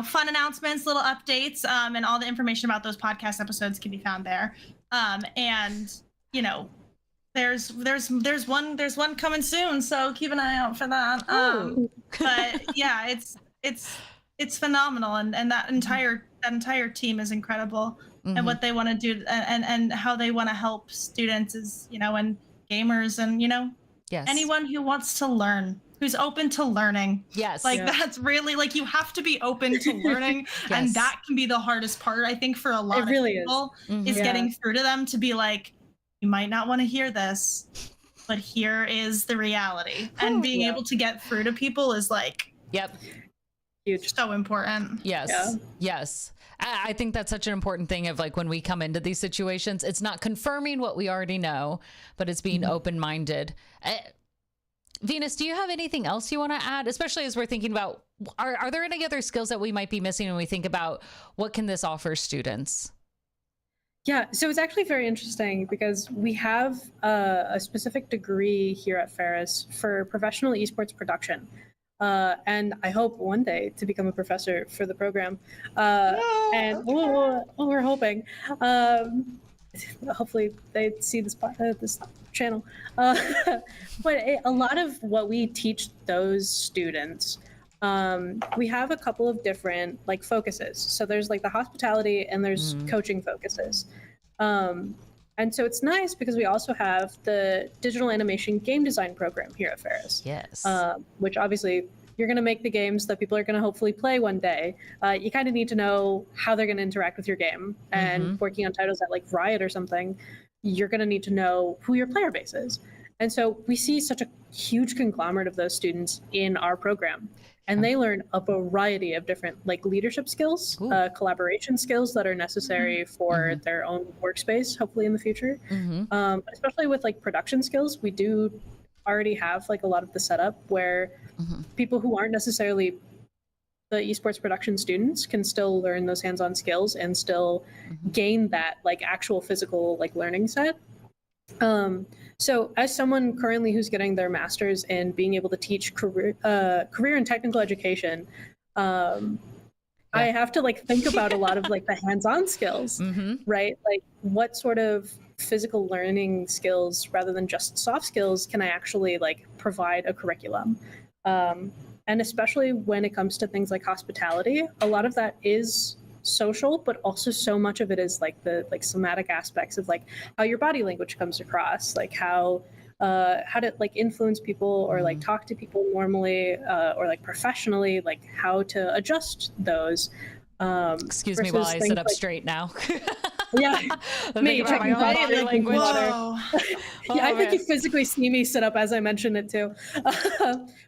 [SPEAKER 2] fun announcements, little updates, and all the information about those podcast episodes can be found there. And there's one coming soon, so keep an eye out for that. But yeah, it's phenomenal, and that entire team is incredible, and what they want to do and how they want to help students is and gamers and anyone who wants to learn, who's open to learning. That's really like, you have to be open to learning. And that can be the hardest part, I think, for a lot of people is getting through to them, to be like, you might not want to hear this, but here is the reality. And being able to get through to people is like
[SPEAKER 3] huge,
[SPEAKER 2] so important.
[SPEAKER 1] Yes. I think that's such an important thing of like, when we come into these situations, it's not confirming what we already know, but it's being open-minded. Venus, do you have anything else you want to add, especially as we're thinking about, are there any other skills that we might be missing when we think about what can this offer students?
[SPEAKER 3] Yeah, so it's actually very interesting because we have a specific degree here at Ferris for professional esports production. And I hope one day to become a professor for the program. And we're hoping. Hopefully they see this channel. But a lot of what we teach those students we have a couple of different like focuses. So there's like the hospitality and there's coaching focuses. And so it's nice because we also have the digital animation game design program here at Ferris.
[SPEAKER 1] Yes.
[SPEAKER 3] Which obviously you're going to make the games that people are going to hopefully play one day. You kind of need to know how they're going to interact with your game. And working on titles at like Riot or something, you're going to need to know who your player base is. And so we see such a huge conglomerate of those students in our program. And they learn a variety of different like leadership skills, collaboration skills that are necessary for their own workspace, hopefully in the future. Especially with like production skills, we do already have like a lot of the setup where people who aren't necessarily the esports production students can still learn those hands-on skills and still gain that like actual physical like learning set. So as someone currently who's getting their master's in being able to teach career and technical education, I have to like think about a lot of like the hands-on skills, right? Like what sort of physical learning skills rather than just soft skills can I actually like provide a curriculum? And especially when it comes to things like hospitality, a lot of that is social, but also so much of it is like the like somatic aspects of like how your body language comes across, like how to like influence people or like talk to people normally or like professionally, like how to adjust those.
[SPEAKER 1] Excuse me while I sit up straight now.
[SPEAKER 3] Yeah, me checking my body language.
[SPEAKER 2] Whoa.
[SPEAKER 3] Yeah, I think you physically see me sit up as I mentioned it too.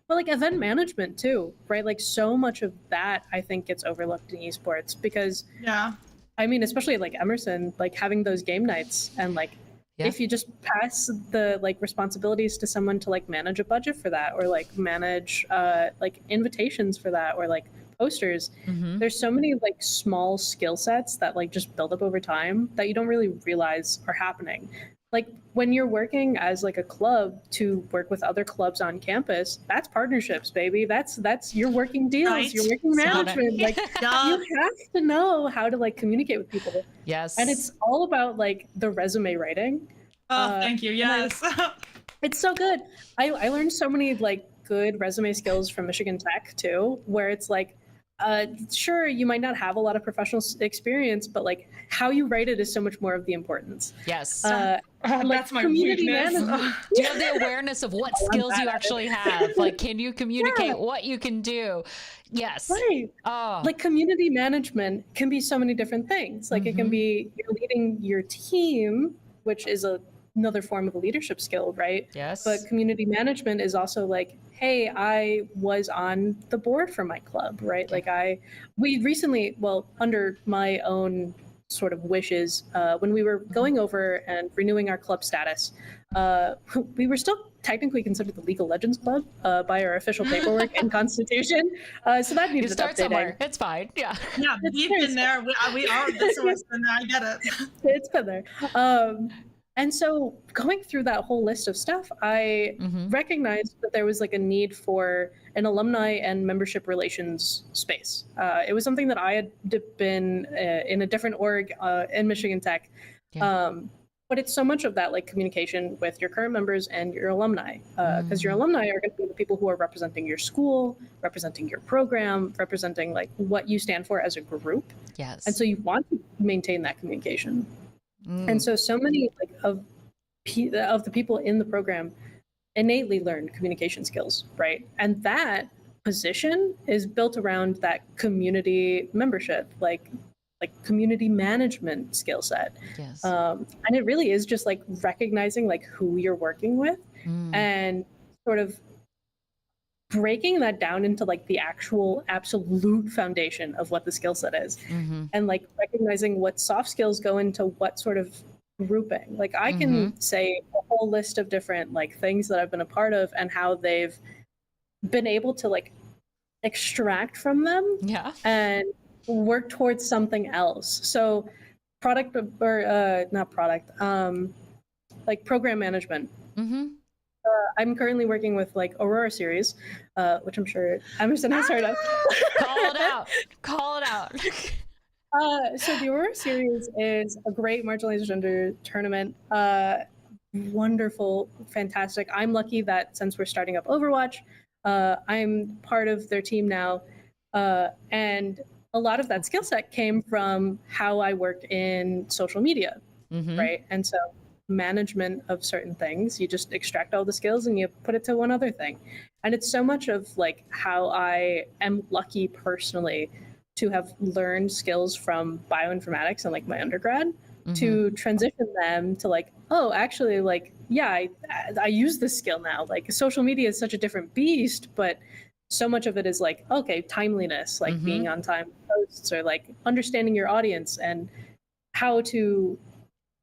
[SPEAKER 3] But like event management too, right? Like so much of that I think gets overlooked in esports because I mean, especially like Emerson, like having those game nights and like if you just pass the like responsibilities to someone to like manage a budget for that or like manage like invitations for that or like posters, there's so many like small skill sets that like just build up over time that you don't really realize are happening. Like when you're working as like a club to work with other clubs on campus, that's partnerships, baby. That's you're working deals, you're working management. Like you have to know how to like communicate with people.
[SPEAKER 1] Yes.
[SPEAKER 3] And it's all about like the resume writing.
[SPEAKER 2] Thank you. Yes.
[SPEAKER 3] It's so good. I learned so many like good resume skills from Michigan Tech too, where it's like sure, you might not have a lot of professional experience, but like how you write it is so much more of the importance.
[SPEAKER 1] Yes.
[SPEAKER 3] Like
[SPEAKER 2] that's my
[SPEAKER 3] community
[SPEAKER 2] weakness.
[SPEAKER 3] management.
[SPEAKER 1] Do you have the awareness of what skills you actually have? Like, can you communicate what you can do? Yes.
[SPEAKER 3] Right. Like community management can be so many different things. Like it can be you're leading your team, which is another form of a leadership skill, right?
[SPEAKER 1] Yes.
[SPEAKER 3] But community management is also like, hey, I was on the board for my club, right? Like we recently, well, under my own sort of wishes, when we were going over and renewing our club status, we were still technically considered the League of Legends club by our official paperwork and constitution. So that needed
[SPEAKER 1] you start
[SPEAKER 3] updating.
[SPEAKER 1] somewhere. It's fine. Yeah.
[SPEAKER 2] Yeah, we've been there. We are the source, and I get it.
[SPEAKER 3] It's been there. And so going through that whole list of stuff, I recognized that there was like a need for an alumni and membership relations space. It was something that I had been in a different org in Michigan Tech. But it's so much of that like communication with your current members and your alumni, because your alumni are going to be the people who are representing your school, representing your program, representing like what you stand for as a group.
[SPEAKER 1] Yes.
[SPEAKER 3] And so you want to maintain that communication. And so many like of the people in the program innately learned communication skills, right? And that position is built around that community membership, like community management skill set.
[SPEAKER 1] Yes.
[SPEAKER 3] And it really is just like recognizing like who you're working with and sort of breaking that down into like the actual absolute foundation of what the skill set is and like recognizing what soft skills go into what sort of grouping. Like I can say a whole list of different like things that I've been a part of and how they've been able to like extract from them and work towards something else. So product or not product, like program management. I'm currently working with like Aurora series, which I'm sure Emerson has heard of.
[SPEAKER 1] Call it out. Call it out.
[SPEAKER 3] So the Aurora series is a great marginalized gender tournament. Wonderful, fantastic. I'm lucky that since we're starting up Overwatch, I'm part of their team now, and a lot of that skill set came from how I work in social media, right? And so management of certain things, you just extract all the skills and you put it to one other thing. And it's so much of like how I am lucky personally to have learned skills from bioinformatics and like my undergrad to transition them to like, oh, actually, like, yeah, I use this skill now. Like social media is such a different beast, but so much of it is like, okay, timeliness, like being on time with posts, or like understanding your audience and how to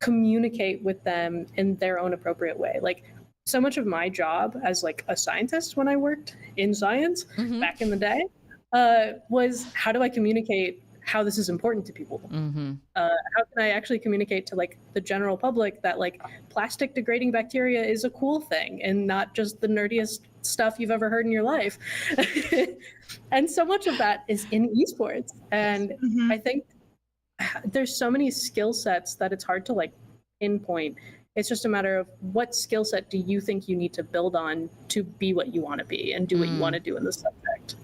[SPEAKER 3] communicate with them in their own appropriate way. Like so much of my job as like a scientist when I worked in science back in the day was how do I communicate how this is important to people? How can I actually communicate to like the general public that like plastic degrading bacteria is a cool thing and not just the nerdiest stuff you've ever heard in your life? And so much of that is in esports. And I think there's so many skill sets that it's hard to like pinpoint. It's just a matter of what skill set do you think you need to build on to be what you want to be and do what you want to do in the subject.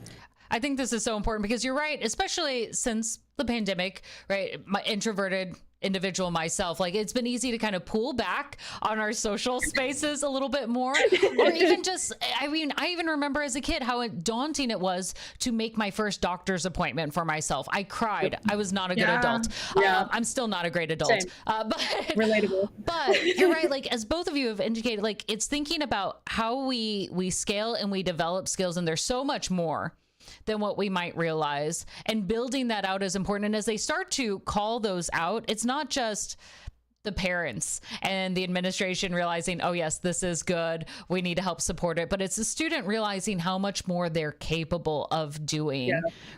[SPEAKER 1] I think this is so important because you're right, especially since the pandemic, right? My introverted individual myself, like it's been easy to kind of pull back on our social spaces a little bit more, or even just, I mean, I even remember as a kid how daunting it was to make my first doctor's appointment for myself. I cried. I was not a good adult. I'm still not a great adult. But
[SPEAKER 3] relatable.
[SPEAKER 1] But you're right. Like as both of you have indicated, like it's thinking about how we scale and we develop skills, and there's so much more than what we might realize, and building that out is important. And as they start to call those out, it's not just the parents and the administration realizing, oh yes, this is good, we need to help support it, but it's the student realizing how much more they're capable of doing.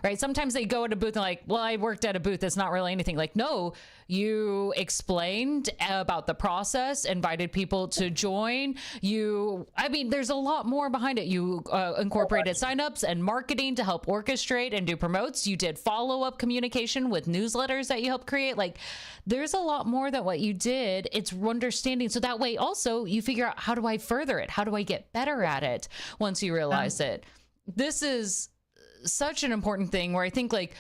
[SPEAKER 1] Right? Sometimes they go at a booth and like, well, I worked at a booth, it's not really anything. Like, no, you explained about the process, invited people to join. I mean, there's a lot more behind it. You incorporated signups and marketing to help orchestrate and do promotes. You did follow-up communication with newsletters that you helped create. Like, there's a lot more than what you did. It's understanding. So that way also you figure out, how do I further it? How do I get better at it once you realize it? This is such an important thing where I think like,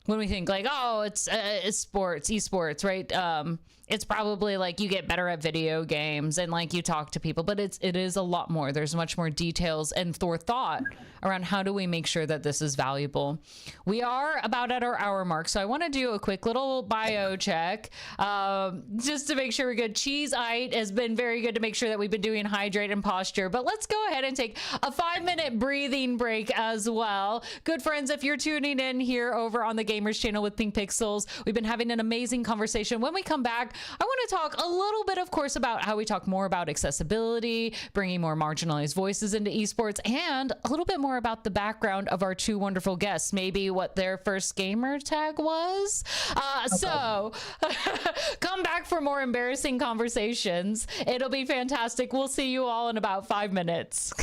[SPEAKER 1] when we think like, oh, it's sports, esports, right? It's probably like you get better at video games and like you talk to people, but it is a lot more. There's much more details and thought around how do we make sure that this is valuable. We are about at our hour mark, so I want to do a quick little bio check just to make sure we're good. Cheeseite has been very good to make sure that we've been doing hydrate and posture, but let's go ahead and take a 5-minute breathing break as well. Good friends, if you're tuning in here over on the Gamers channel with PinkPixels, we've been having an amazing conversation. When we come back, I want to talk a little bit, of course, about how we talk more about accessibility, bringing more marginalized voices into esports, and a little bit more about the background of our two wonderful guests, maybe what their first gamer tag was. So come back for more embarrassing conversations. It'll be fantastic. We'll see you all in about 5 minutes.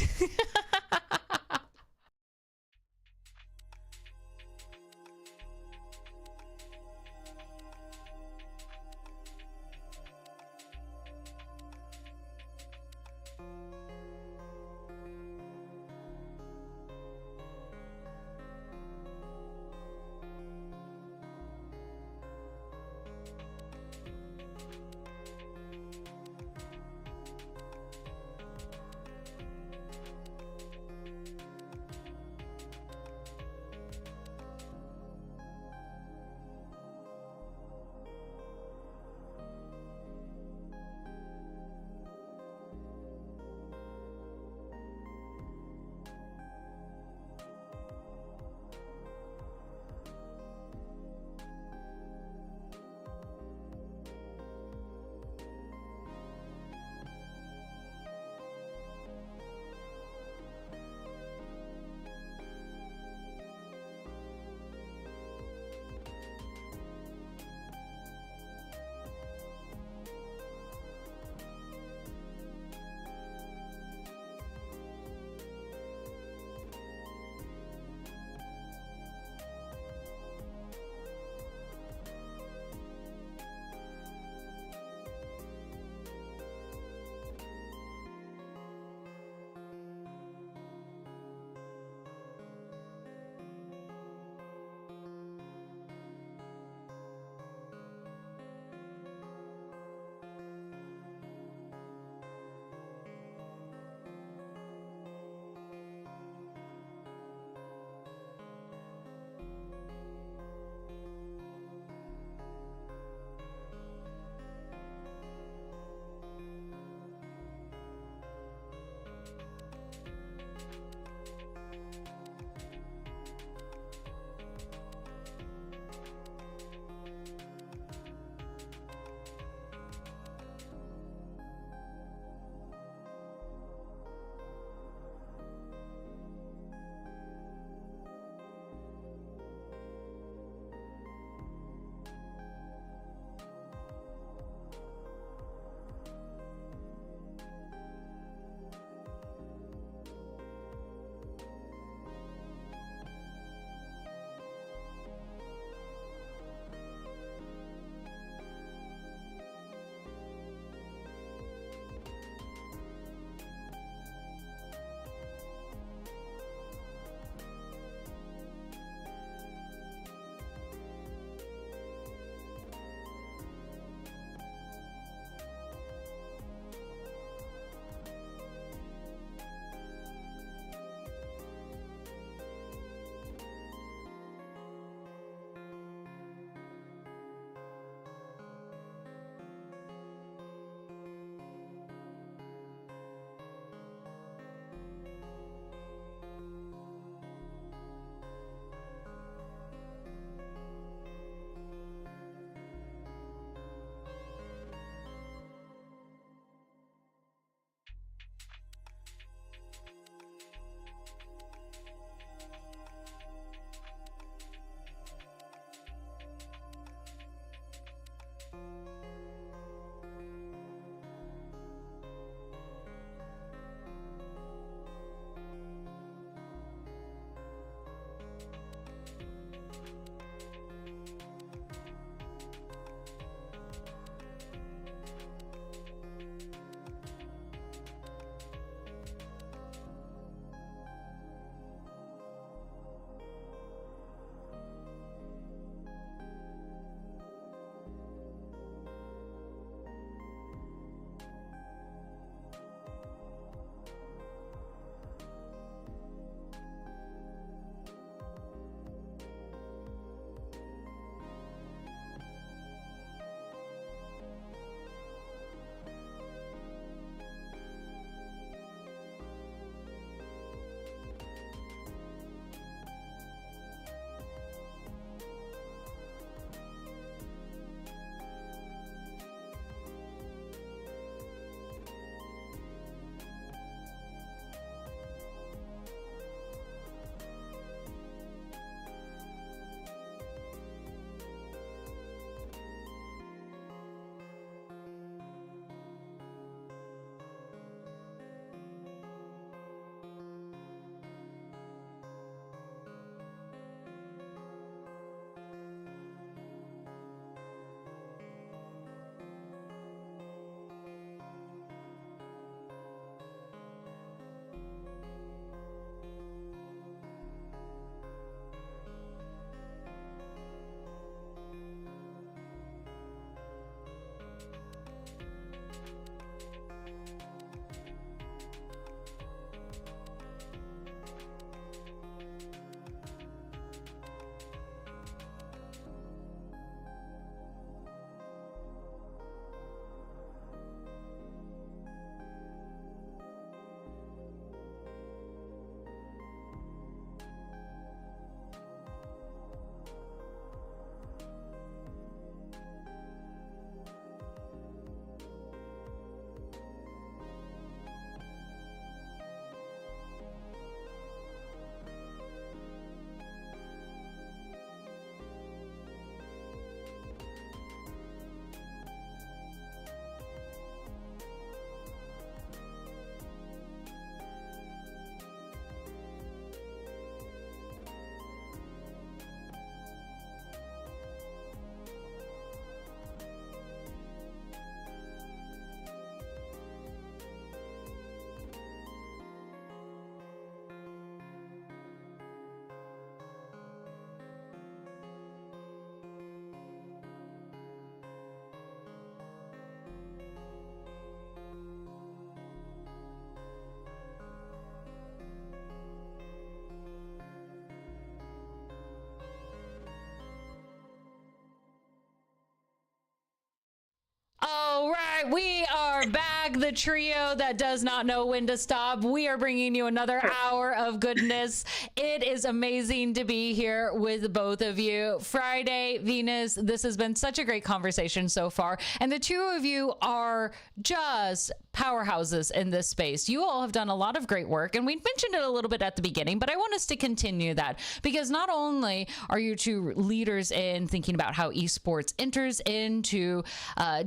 [SPEAKER 1] We are back, the trio that does not know when to stop. We are bringing you another hour of goodness. It is amazing to be here with both of you. Friday, Venus, this has been such a great conversation so far. And the two of you are just powerhouses in this space. You all have done a lot of great work, and we mentioned it a little bit at the beginning, but I want us to continue that, because not only are you two leaders in thinking about how esports enters into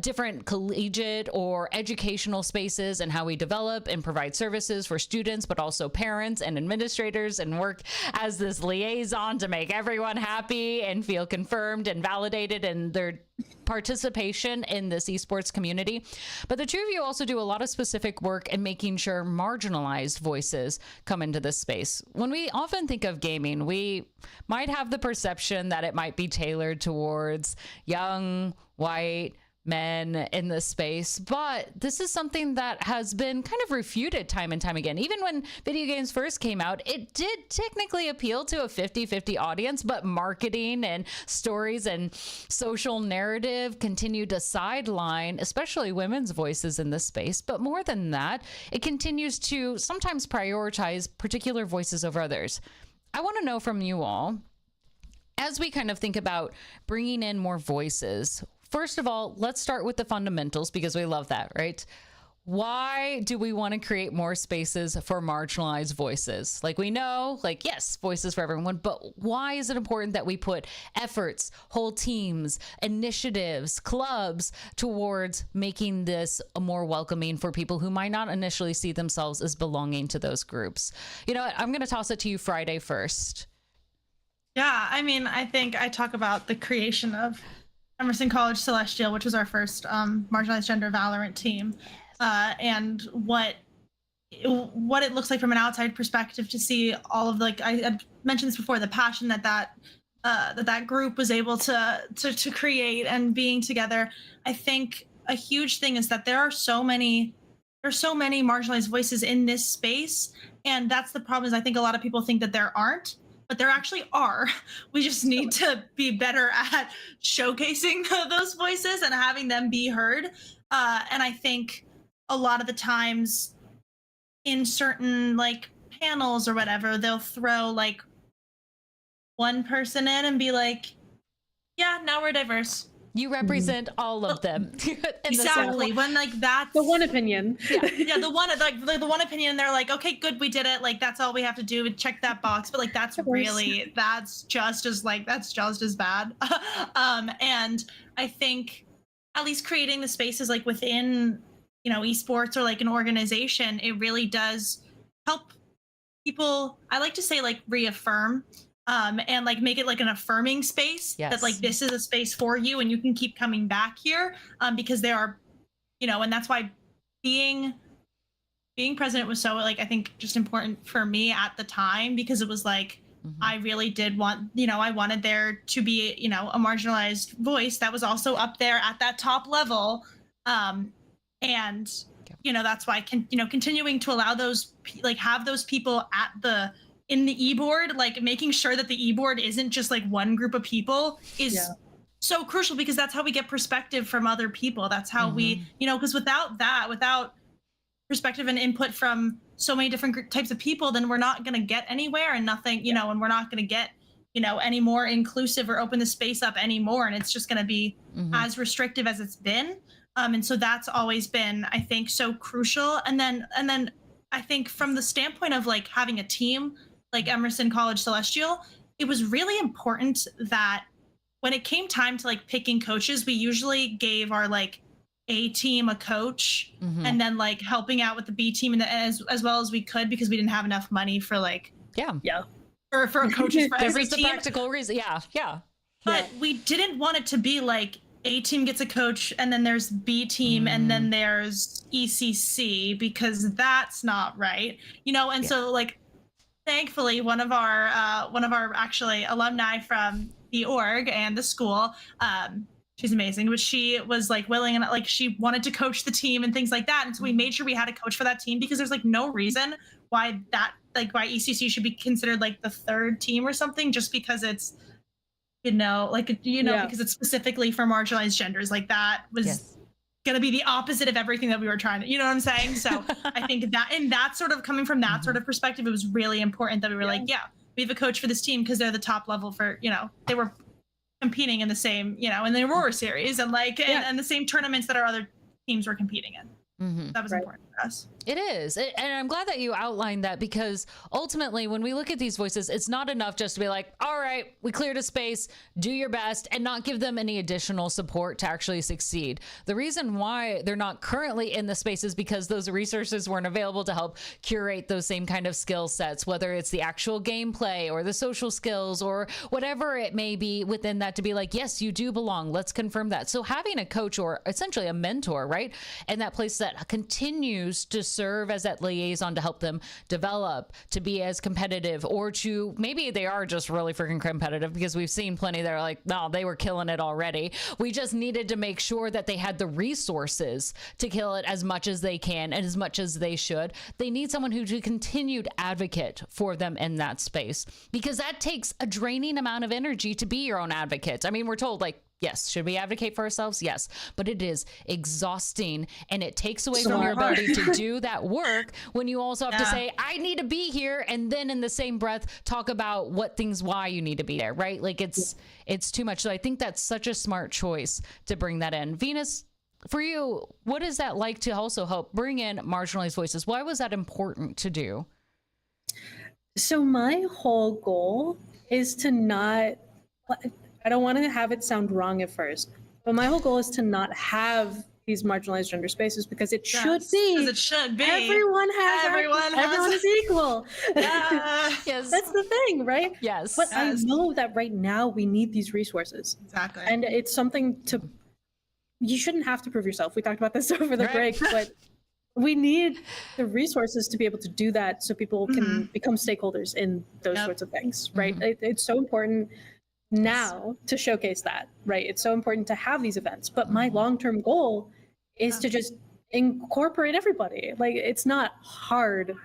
[SPEAKER 1] different collegiate or educational spaces and how we develop and provide services for students, but also parents and administrators, and work as this liaison to make everyone happy and feel confirmed and validated in their participation in this esports community. But the two of you also do a lot of specific work in making sure marginalized voices come into this space. When we often think of gaming, we might have the perception that it might be tailored towards young, white men in this space, but this is something that has been kind of refuted time and time again. Even when video games first came out, it did technically appeal to a 50-50 audience, but marketing and stories and social narrative continued to sideline, especially women's voices in this space. But more than that, it continues to sometimes prioritize particular voices over others. I want to know from you all, as we kind of think about bringing in more voices, first of all, let's start with the fundamentals, because we love that, right? Why do we want to create more spaces for marginalized voices? Like, we know, like, yes, voices for everyone, but why is it important that we put efforts, whole teams, initiatives, clubs towards making this more welcoming for people who might not initially see themselves as belonging to those groups? You know what? I'm going to toss it to you, Friday, first.
[SPEAKER 2] Yeah, I mean, I think I talk about the creation of Emerson College Celestial, which was our first marginalized gender Valorant team, and what it looks like from an outside perspective to see all of, like, I had mentioned this before, the passion that group was able to create and being together. I think a huge thing is that there's so many marginalized voices in this space, and that's the problem. Is I think a lot of people think that there aren't, but there actually are. We just need to be better at showcasing those voices and having them be heard. And I think a lot of the times in certain, like, panels or whatever, they'll throw, like, one person in and be like, yeah, now we're diverse.
[SPEAKER 1] You represent all of them.
[SPEAKER 2] Exactly. When, like, that's
[SPEAKER 3] the one opinion.
[SPEAKER 2] Yeah, the one, like, the one opinion, they're like, okay, good, we did it. Like, that's all we have to do, check that box. But, like, that's just as bad. And I think at least creating the spaces, like, within, esports or, like, an organization, it really does help people, I like to say, like, reaffirm, and, like, make it like an affirming space.
[SPEAKER 1] Yes.
[SPEAKER 2] That, like, this is a space for you and you can keep coming back here, because there are, and that's why being president was so, like, I think just important for me at the time, because it was like, I really did want, I wanted there to be, a marginalized voice that was also up there at that top level. And, that's why, continuing to allow those, like, have those people in the e-board, like, making sure that the e-board isn't just, like, one group of people is so crucial, because that's how we get perspective from other people. That's how we, because without perspective and input from so many different types of people, then we're not going to get anywhere, and nothing, and we're not going to get, any more inclusive or open the space up anymore. And it's just going to be as restrictive as it's been. And so that's always been, I think, so crucial. And then I think from the standpoint of, like, having a team like Emerson College Celestial, it was really important that when it came time to, like, picking coaches, we usually gave our, like, A team a coach, and then, like, helping out with the B team and as well as we could, because we didn't have enough money for, like, for coaches for every
[SPEAKER 1] team. The practical reason. Yeah.
[SPEAKER 2] But we didn't want it to be like A team gets a coach and then there's B team and then there's ECC, because that's not right, and so, like, thankfully one of our actually alumni from the org and the school, she's amazing, but she was, like, willing, and, like, she wanted to coach the team and things like that. And so we made sure we had a coach for that team, because there's, like, no reason why why ECC should be considered, like, the third team or something, just because it's, because it's specifically for marginalized genders. Like, that was going to be the opposite of everything that we were trying to, you know what I'm saying? So I think that, and that sort of coming from that sort of perspective, it was really important that we were like, yeah, we have a coach for this team because they're the top level for, you know, they were competing in the same, you know, in the Aurora series and like, and the same tournaments that our other teams were competing in. That was important for us.
[SPEAKER 1] It is. And I'm glad that you outlined that, because ultimately when we look at these voices, it's not enough just to be like, all right, we cleared a space, do your best, and not give them any additional support to actually succeed. The reason why they're not currently in the space is because those resources weren't available to help curate those same kind of skill sets, whether it's the actual gameplay or the social skills or whatever it may be within that, to be like, yes, you do belong. Let's confirm that. So having a coach, or essentially a mentor, right, and that place that continues to serve as that liaison to help them develop, to be as competitive, or to maybe they are just really freaking competitive, because we've seen plenty that are like, no, they were killing it already. We just needed to make sure that they had the resources to kill it as much as they can and as much as they should. They need someone who's a continued advocate for them in that space, because that takes a draining amount of energy to be your own advocate. I mean, we're told like, yes, should we advocate for ourselves? Yes, but it is exhausting, and it takes away from your ability to do that work when you also have to say, I need to be here, and then in the same breath talk about why you need to be there, right? Like it's too much. So I think that's such a smart choice to bring that in. Venus, for you, what is that like to also help bring in marginalized voices? Why was that important to do?
[SPEAKER 3] So my whole goal is to not, I don't want to have it sound wrong at first, but my whole goal is to not have these marginalized gender spaces, because it should be.
[SPEAKER 2] Because it should be.
[SPEAKER 3] Everyone is equal.
[SPEAKER 2] Yes.
[SPEAKER 3] That's the thing, right?
[SPEAKER 1] Yes.
[SPEAKER 3] But I know that right now we need these resources.
[SPEAKER 2] Exactly.
[SPEAKER 3] And it's something you shouldn't have to prove yourself. We talked about this over the break, but we need the resources to be able to do that, so people can become stakeholders in those sorts of things, right? It's so important now to showcase that, right? It's so important to have these events, but my long-term goal is to just incorporate everybody. Like, it's not hard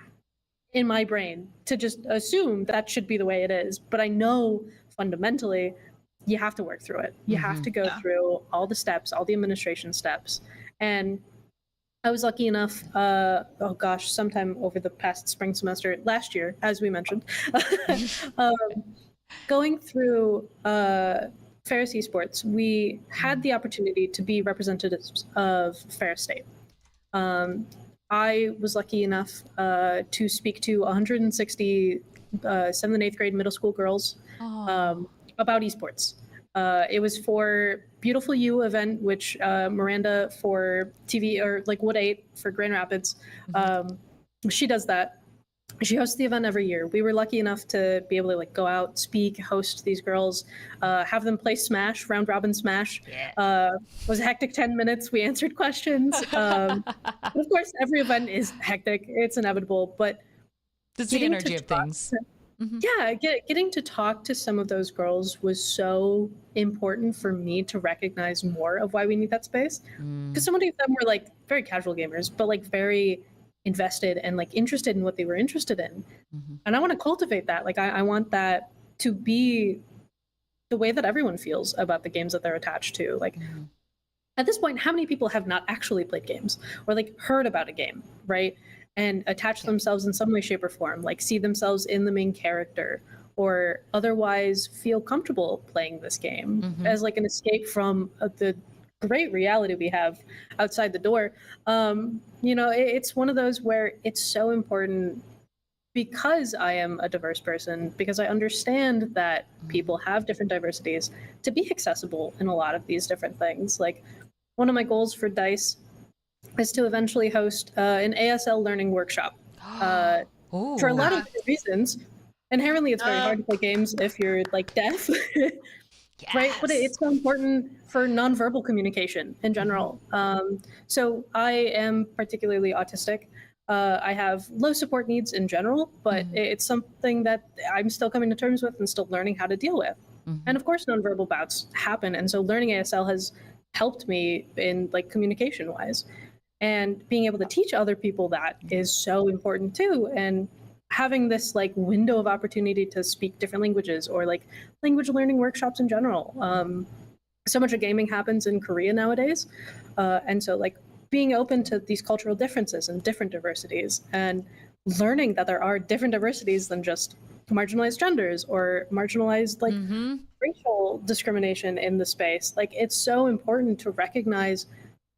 [SPEAKER 3] in my brain to just assume that should be the way it is, but I know fundamentally you have to work through it. You have to go through all the steps, all the administration steps. And I was lucky enough, sometime over the past spring semester last year, as we mentioned, going through Ferris Esports, we had the opportunity to be representatives of Ferris State. I was lucky enough to speak to 160 7th and 8th grade middle school girls about esports. It was for Beautiful You event, which Miranda for TV, or like Wood 8 for Grand Rapids, she does that. She hosts the event every year. We were lucky enough to be able to like go out, speak, host these girls, have them play Smash, round robin Smash. It was a hectic 10 minutes. We answered questions. Of course, every event is hectic. It's inevitable, but
[SPEAKER 1] it's the energy of things.
[SPEAKER 3] Yeah, getting to talk to some of those girls was so important for me to recognize more of why we need that space. Because so many of them were like very casual gamers, but like very invested and like interested in what they were interested in. And I want to cultivate that. Like I want that to be the way that everyone feels about the games that they're attached to. Like at this point, how many people have not actually played games or like heard about a game, right? And attach themselves in some way, shape, or form, like see themselves in the main character, or otherwise feel comfortable playing this game as like an escape from the great reality we have outside the door. You know, it's one of those where it's so important, because I am a diverse person, because I understand that people have different diversities, to be accessible in a lot of these different things. Like one of my goals for DICE is to eventually host an ASL learning workshop for a lot of reasons. Inherently, it's very hard to play games if you're like deaf, right? But it's so important for nonverbal communication in general. So I am particularly autistic. I have low support needs in general, but it's something that I'm still coming to terms with and still learning how to deal with. And of course, nonverbal bouts happen. And so learning ASL has helped me in like communication wise. And being able to teach other people that is so important too. And having this like window of opportunity to speak different languages, or like language learning workshops in general. So much of gaming happens in Korea nowadays. And so like being open to these cultural differences and different diversities, and learning that there are different diversities than just marginalized genders or marginalized like racial discrimination in the space. Like it's so important to recognize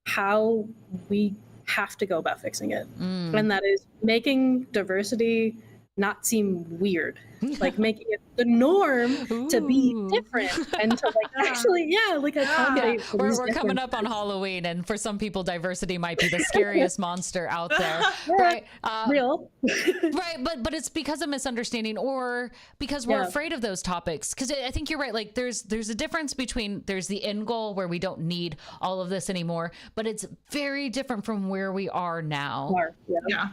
[SPEAKER 3] how we have to go about fixing it. And that is making diversity not seem weird, like making it the norm to be different and to like actually like accommodate for these
[SPEAKER 1] we're coming up on Halloween, and for some people diversity might be the scariest monster out there, right?
[SPEAKER 3] Real.
[SPEAKER 1] Right, but it's because of misunderstanding or because we're afraid of those topics. Because I think you're right, like there's a difference between there's the end goal where we don't need all of this anymore, but it's very different from where we are now.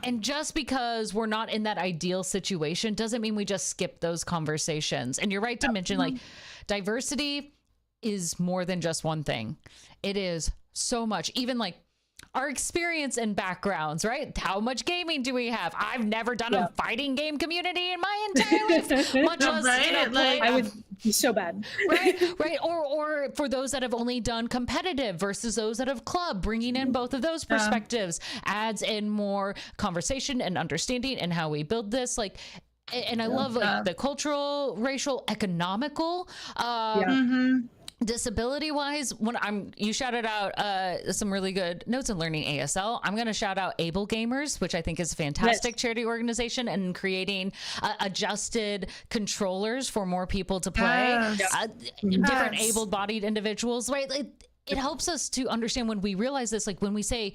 [SPEAKER 1] And just because we're not in that ideal situation doesn't mean we just skip those conversations. And you're right to mention like diversity is more than just one thing. It is so much, even like our experience and backgrounds, right? How much gaming do we have? I've never done a fighting game community in my entire life, much less play.
[SPEAKER 3] I would be so bad.
[SPEAKER 1] Right. Or for those that have only done competitive versus those that have club, bringing in both of those perspectives adds in more conversation and understanding and how we build this. Like, and I love like the cultural, racial, economical, disability wise. When you shouted out some really good notes in learning ASL. I'm going to shout out Able Gamers, which I think is a fantastic charity organization, and creating adjusted controllers for more people to play, different able-bodied individuals, right? It helps us to understand when we realize this, like when we say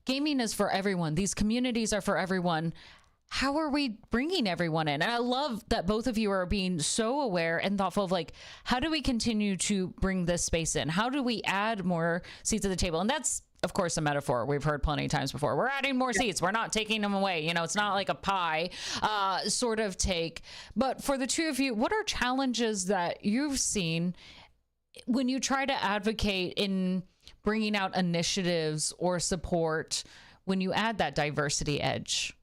[SPEAKER 1] gaming is for everyone, these communities are for everyone. How are we bringing everyone in? And I love that both of you are being so aware and thoughtful of like, how do we continue to bring this space in? How do we add more seats at the table? And that's, of course, a metaphor we've heard plenty of times before. We're adding more seats. We're not taking them away. You know, it's not like a pie sort of take. But for the two of you, what are challenges that you've seen when you try to advocate in bringing out initiatives or support when you add that diversity edge?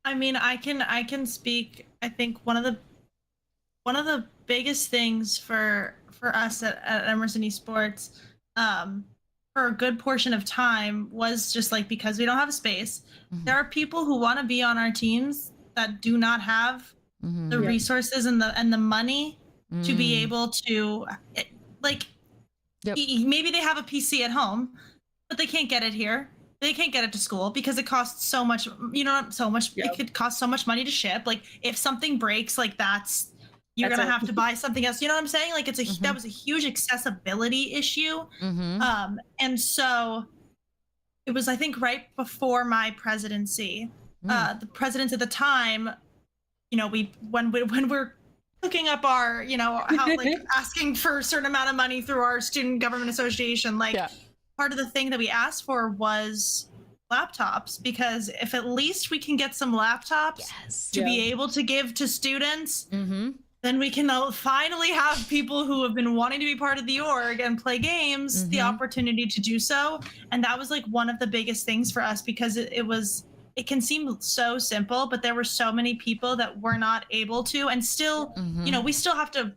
[SPEAKER 2] I mean, I can speak. I think one of the biggest things for us at Emerson Esports, for a good portion of time, was just like, because we don't have a space, there are people who want to be on our teams that do not have the resources and the money to be able to, like, maybe they have a PC at home, but they can't get it here. They can't get it to school because it costs so much, it could cost so much money to ship. Like if something breaks, like you're going to have to buy something else. You know what I'm saying? Like that was a huge accessibility issue. And so it was, I think, right before my presidency, the presidents at the time, you know, when we're hooking up our, asking for a certain amount of money through our student government association, part of the thing that we asked for was laptops, because if at least we can get some laptops to be able to give to students, then we can finally have people who have been wanting to be part of the org and play games the opportunity to do so. And that was like one of the biggest things for us, because it can seem so simple, but there were so many people that were not able to, and still, we still have to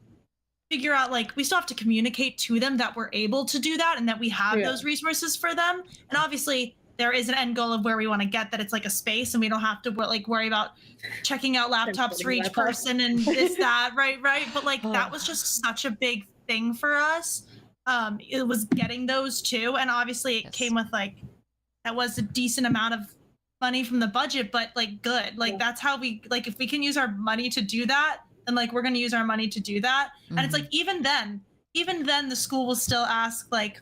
[SPEAKER 2] figure out, like, we still have to communicate to them that we're able to do that and that we have those resources for them. And obviously there is an end goal of where we want to get, that it's like a space and we don't have to worry about checking out laptops for each person and this, that, right. But like, that was just such a big thing for us. It was getting those too. And obviously it came with that was a decent amount of money from the budget, but like good, like that's how we, like, if we can use our money to do that, and like we're going to use our money to do that. And it's like, even then the school will still ask like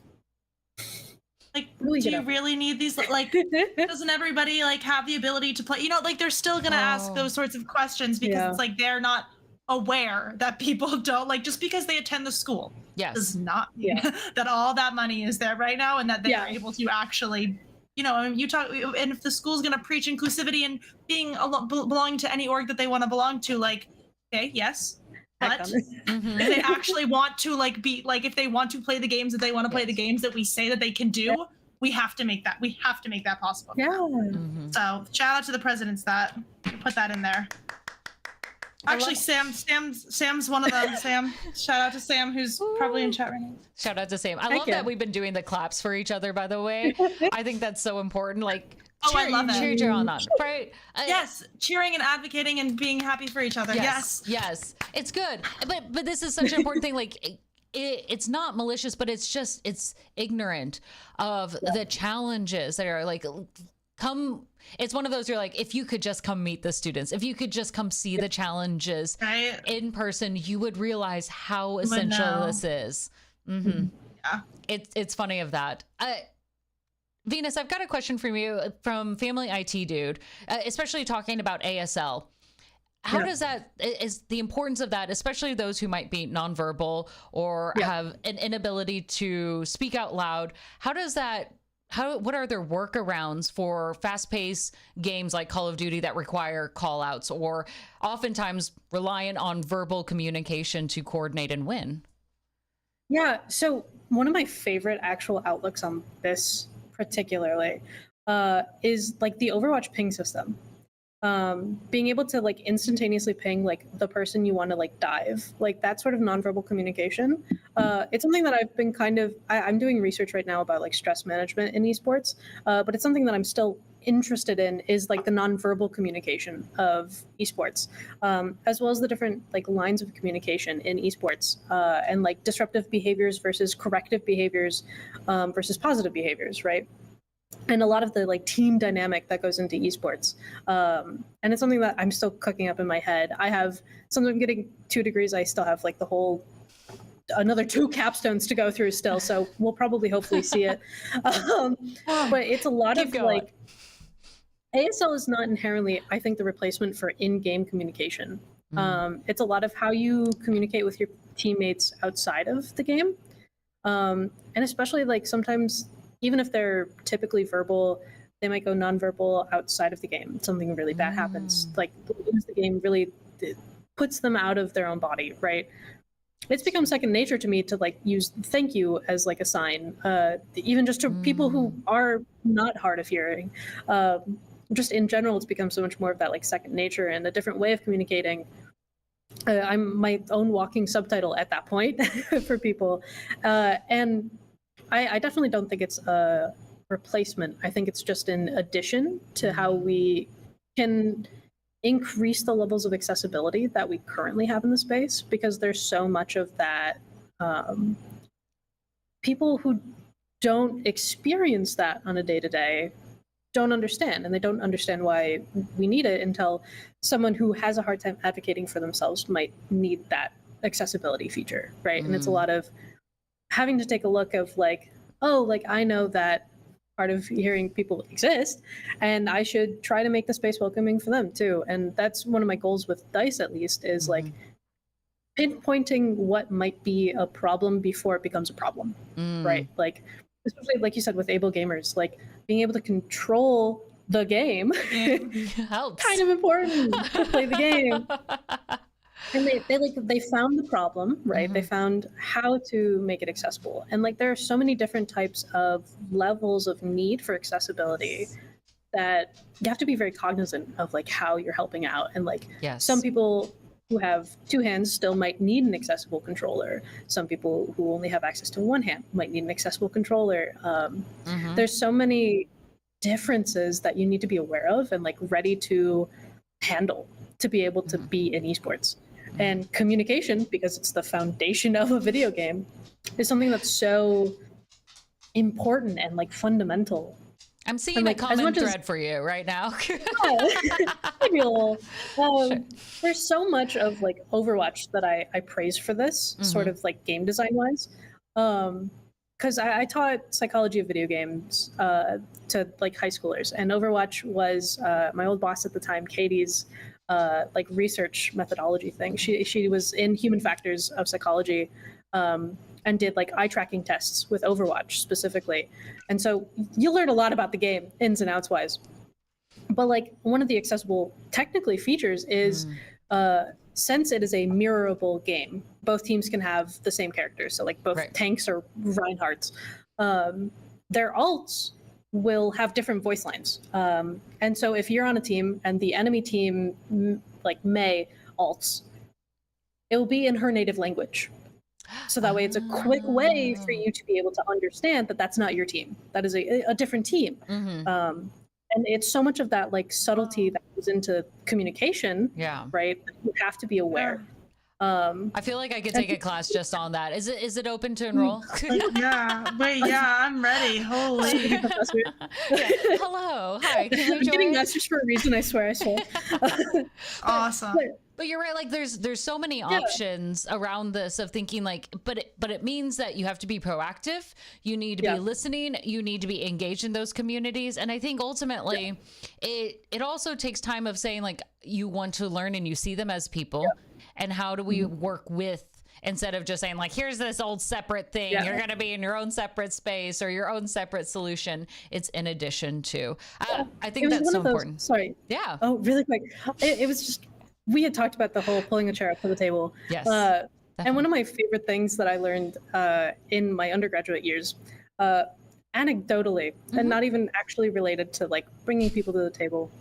[SPEAKER 2] do you really need these, like doesn't everybody like have the ability to play, like they're still going to ask those sorts of questions, because it's like they're not aware that people don't, like, just because they attend the school does not mean that all that money is there right now and that they're able to actually, you talk, and if the school's going to preach inclusivity and being belonging to any org that they want to belong to, like, okay, yes, but if they actually want to be if they want to play the games that they want to play, the games that we say that they can do, we have to make that possible. So shout out to the presidents that put that in there. Actually, Sam's one of them. Sam, shout out to Sam, who's probably in chat right now.
[SPEAKER 1] Shout out to Sam. I love that we've been doing the claps for each other, by the way. I think that's so important. Like,
[SPEAKER 2] I love it.
[SPEAKER 1] Cheer each other on, right?
[SPEAKER 2] Yes, cheering and advocating and being happy for each other.
[SPEAKER 1] Yes, it's good. But this is such an important thing. Like, it's not malicious, but it's ignorant of the challenges that are like it's one of those, you're like, if you could just come meet the students, if you could just come see the challenges in person, you would realize how essential this is. Yeah, it's funny of that. Venus, I've got a question for you from Family IT Dude, especially talking about ASL. How does that, is the importance of that, especially those who might be nonverbal or have an inability to speak out loud? What are their workarounds for fast-paced games like Call of Duty that require call-outs or oftentimes reliant on verbal communication to coordinate and win?
[SPEAKER 3] Yeah, so one of my favorite actual outlooks on this particularly is like the Overwatch ping system. Being able to like instantaneously ping like the person you want to like dive, like that sort of nonverbal communication. It's something that I've been I'm doing research right now about like stress management in esports, but it's something that I'm still interested in is like the nonverbal communication of esports, as well as the different like lines of communication in esports, and like disruptive behaviors versus corrective behaviors, versus positive behaviors, right? And a lot of the like team dynamic that goes into esports. And it's something that I'm still cooking up in my head. Since I'm getting 2 degrees, I still have like another 2 capstones to go through still. So we'll probably hopefully see it. But it's a lot of like, ASL is not inherently, I think, the replacement for in-game communication. It's a lot of how you communicate with your teammates outside of the game. And especially like sometimes, even if they're typically verbal, they might go nonverbal outside of the game. Something really bad happens. Like the game really puts them out of their own body, right? It's become second nature to me to like use thank you as like a sign, even just to people who are not hard of hearing. Just in general, it's become so much more of that like second nature and a different way of communicating. I'm my own walking subtitle at that point for people. And I definitely don't think it's a replacement. I think it's just an addition to how we can increase the levels of accessibility that we currently have in the space, because there's so much of that. People who don't experience that on a day-to-day don't understand, and they don't understand why we need it until someone who has a hard time advocating for themselves might need that accessibility feature, right? And it's a lot of having to take a look of like, oh, like I know that part of hearing people exist, and I should try to make the space welcoming for them too. And that's one of my goals with DICE, at least, is like pinpointing what might be a problem before it becomes a problem, right? Like, especially like you said with able gamers, like being able to control the game
[SPEAKER 1] helps.
[SPEAKER 3] Kind of important to play the game. And they found the problem, right? They found how to make it accessible. And like there are so many different types of levels of need for accessibility that you have to be very cognizant of like how you're helping out. And like some people who have 2 hands still might need an accessible controller. Some people who only have access to 1 hand might need an accessible controller. There's so many differences that you need to be aware of and like ready to handle to be able to be in esports. And communication, because it's the foundation of a video game, is something that's so important and like fundamental.
[SPEAKER 1] I'm seeing a common thread for you right now.
[SPEAKER 3] There's so much of like Overwatch that I praise for this sort of like game design wise. Because I taught psychology of video games to like high schoolers, and Overwatch was my old boss at the time, Katie's like research methodology thing. She was in human factors of psychology, and did like eye tracking tests with Overwatch specifically. And so you learn a lot about the game ins and outs wise. But like one of the accessible technically features is since it is a mirrorable game, both teams can have the same characters. So like both tanks or Reinhardts, their alts will have different voice lines. And so if you're on a team and the enemy team like Mei alts, it will be in her native language. So that way it's a quick way for you to be able to understand that that's not your team. That is a different team. And it's so much of that like subtlety that goes into communication, right? You have to be aware.
[SPEAKER 1] I feel like I could take a class just on that. Is it open to enroll?
[SPEAKER 2] I'm ready. Holy.
[SPEAKER 1] Hello. Hi. Can
[SPEAKER 3] I'm getting messages for a reason, I swear.
[SPEAKER 2] Awesome.
[SPEAKER 1] But you're right. Like there's so many options around this of thinking like, but it means that you have to be proactive. You need to be listening. You need to be engaged in those communities. And I think ultimately it also takes time of saying like, you want to learn and you see them as people and how do we work with, instead of just saying like, here's this old separate thing. You're going to be in your own separate space or your own separate solution. It's in addition to, I think that's so important.
[SPEAKER 3] Sorry.
[SPEAKER 1] Yeah.
[SPEAKER 3] Oh, really quick. It was just, we had talked about the whole pulling a chair up to the table.
[SPEAKER 1] Yes.
[SPEAKER 3] And one of my favorite things that I learned in my undergraduate years, anecdotally, and not even actually related to like bringing people to the table,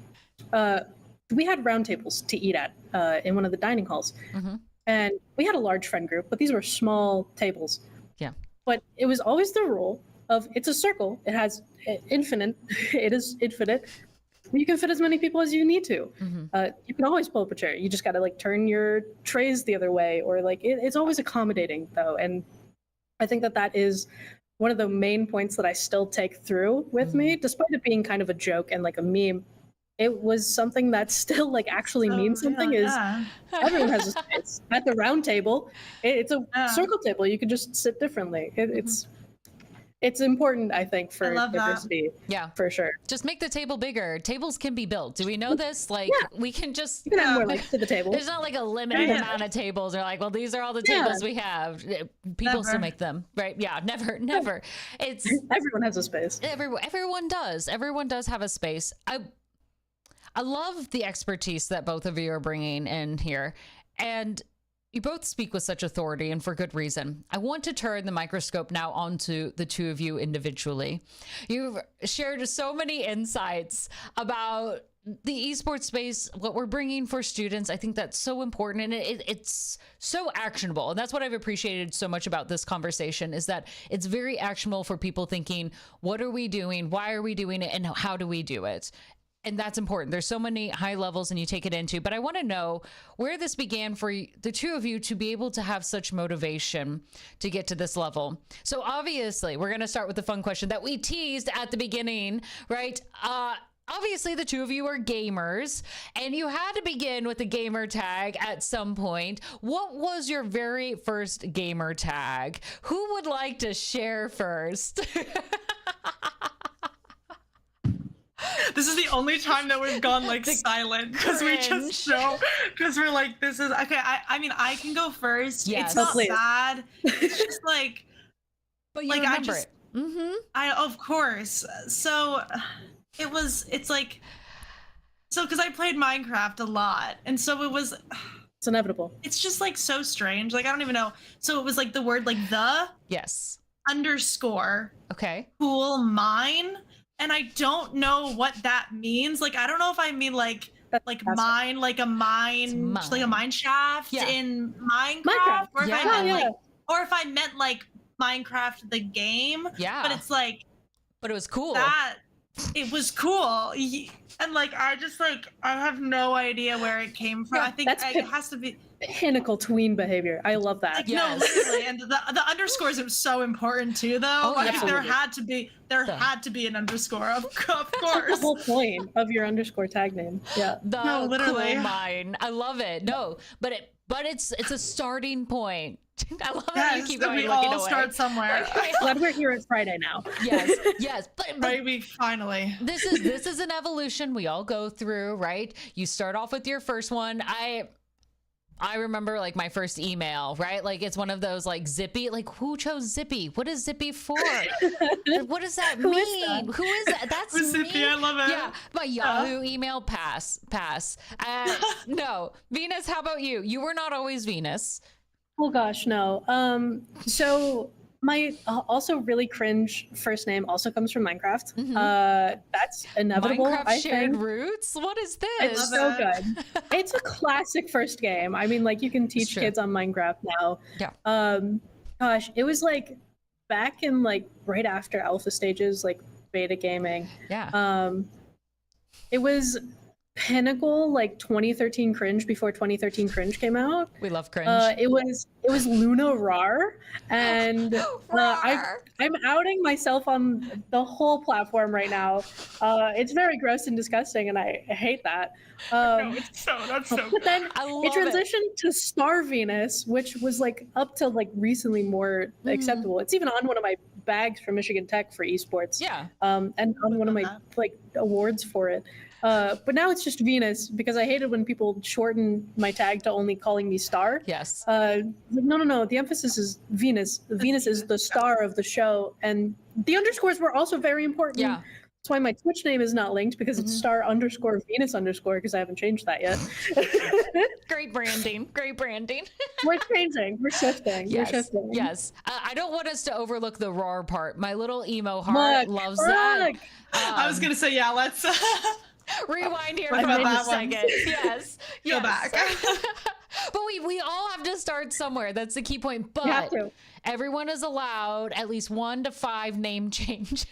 [SPEAKER 3] we had round tables to eat at in one of the dining halls. And we had a large friend group, but these were small tables. Yeah. But it was always the rule of it's a circle. It has infinite. It is infinite. You can fit as many people as you need to. You can always pull up a chair. You just got to like turn your trays the other way, or like it's always accommodating though. And I think that is one of the main points that I still take through with me, despite it being kind of a joke and like a meme. It was something that still like actually means something. Everyone has a space at the round table. It's a circle table. You can just sit differently. It's important, I think, for diversity. Yeah, for sure.
[SPEAKER 1] Just make the table bigger. Tables can be built. Do we know this? Like, we can just...
[SPEAKER 3] You can have more like to the table.
[SPEAKER 1] There's not like a limited amount of tables. They're like, well, these are all the tables we have. People still make them, right? Yeah, never. It's
[SPEAKER 3] everyone has a space.
[SPEAKER 1] Everyone does. Everyone does have a space. I love the expertise that both of you are bringing in here. And you both speak with such authority and for good reason. I want to turn the microscope now onto the two of you individually. You've shared so many insights about the esports space, what we're bringing for students. I think that's so important, and it's so actionable. And that's what I've appreciated so much about this conversation, is that it's very actionable for people thinking, what are we doing? Why are we doing it? And how do we do it? And that's important. There's so many high levels and you take it into, but I want to know where this began for the two of you to be able to have such motivation to get to this level. So obviously we're going to start with the fun question that we teased at the beginning, right? Obviously the two of you are gamers and you had to begin with a gamer tag at some point. What was your very first gamer tag? Who would like to share first?
[SPEAKER 2] This is the only time that we've gone like silent because we just show, because we're like, this is okay. I mean, I can go first. Yes. It's not bad. It's just like,
[SPEAKER 1] but you like remember it.
[SPEAKER 2] Of course. So it's like, so because I played Minecraft a lot, and so
[SPEAKER 3] it's inevitable.
[SPEAKER 2] It's just like so strange. Like I don't even know. So it was like the word like the underscore cool mine. And I don't know what that means. Like, I don't know if I mean like mine, like a mine, like a mine shaft in Minecraft, or if I meant or if I meant like Minecraft the game. Yeah. But it's like,
[SPEAKER 1] but it was cool.
[SPEAKER 2] It was cool, and like I just like I have no idea where it came from. I think it has to be
[SPEAKER 3] pinnacle tween behavior. I love that.
[SPEAKER 2] Like, no, literally, and the underscores are so important too, though. Like there had to be an underscore, of course.
[SPEAKER 3] That's the whole point of your underscore tag name. Yeah.
[SPEAKER 2] Literally.
[SPEAKER 1] Cool mine. I love it. No, but it's a starting point. I love how you keep going.
[SPEAKER 2] We all start somewhere.
[SPEAKER 3] Glad we're here at Friday now.
[SPEAKER 1] Yes. But
[SPEAKER 2] right, we finally.
[SPEAKER 1] This is an evolution we all go through, right? You start off with your first one. I remember like my first email, right? Like it's one of those like Zippy, like who chose Zippy? What is Zippy for? What does that mean? Who is that? That's me.
[SPEAKER 2] Zippy, I love it.
[SPEAKER 1] Yeah, my Yahoo email, pass. No, Venus, how about you? You were not always Venus.
[SPEAKER 3] Oh gosh, no. So My also really cringe first name also comes from Minecraft. That's inevitable.
[SPEAKER 1] Minecraft
[SPEAKER 3] I
[SPEAKER 1] shared
[SPEAKER 3] think
[SPEAKER 1] roots. What is this?
[SPEAKER 3] it's so good. It's a classic first game. I mean, like you can teach kids on Minecraft now.
[SPEAKER 1] Yeah.
[SPEAKER 3] Gosh, it was like back in like right after alpha stages, like beta gaming.
[SPEAKER 1] Yeah.
[SPEAKER 3] It was pinnacle like 2013 cringe before 2013 cringe came out.
[SPEAKER 1] We love cringe.
[SPEAKER 3] It was Luna Rar, and I'm outing myself on the whole platform right now. It's very gross and disgusting, and I hate that.
[SPEAKER 2] That's so
[SPEAKER 3] But then it
[SPEAKER 1] love
[SPEAKER 3] transitioned to Star Venus, which was like up to like recently more acceptable. It's even on one of my bags from Michigan Tech for esports.
[SPEAKER 1] Yeah.
[SPEAKER 3] And on one of my like awards for it. But now it's just Venus because I hated when people shorten my tag to only calling me Star.
[SPEAKER 1] Yes.
[SPEAKER 3] No. The emphasis is Venus. Venus is the star of the show, and the underscores were also very important.
[SPEAKER 1] Yeah.
[SPEAKER 3] That's why my Twitch name is not linked because it's star_Venus_ because I haven't changed that yet.
[SPEAKER 1] Great branding. Great branding.
[SPEAKER 3] We're changing. We're shifting.
[SPEAKER 1] Yes.
[SPEAKER 3] We're shifting.
[SPEAKER 1] Yes. I don't want us to overlook the roar part. My little emo heart loves that.
[SPEAKER 2] I was gonna say, yeah, let's
[SPEAKER 1] rewind here
[SPEAKER 2] What
[SPEAKER 1] for
[SPEAKER 2] about
[SPEAKER 1] a
[SPEAKER 2] that one?
[SPEAKER 1] second. Yes.
[SPEAKER 2] go back.
[SPEAKER 1] But we all have to start somewhere. That's the key point.
[SPEAKER 3] You have
[SPEAKER 1] But
[SPEAKER 3] to.
[SPEAKER 1] everyone is allowed at least 1 to 5 name changes.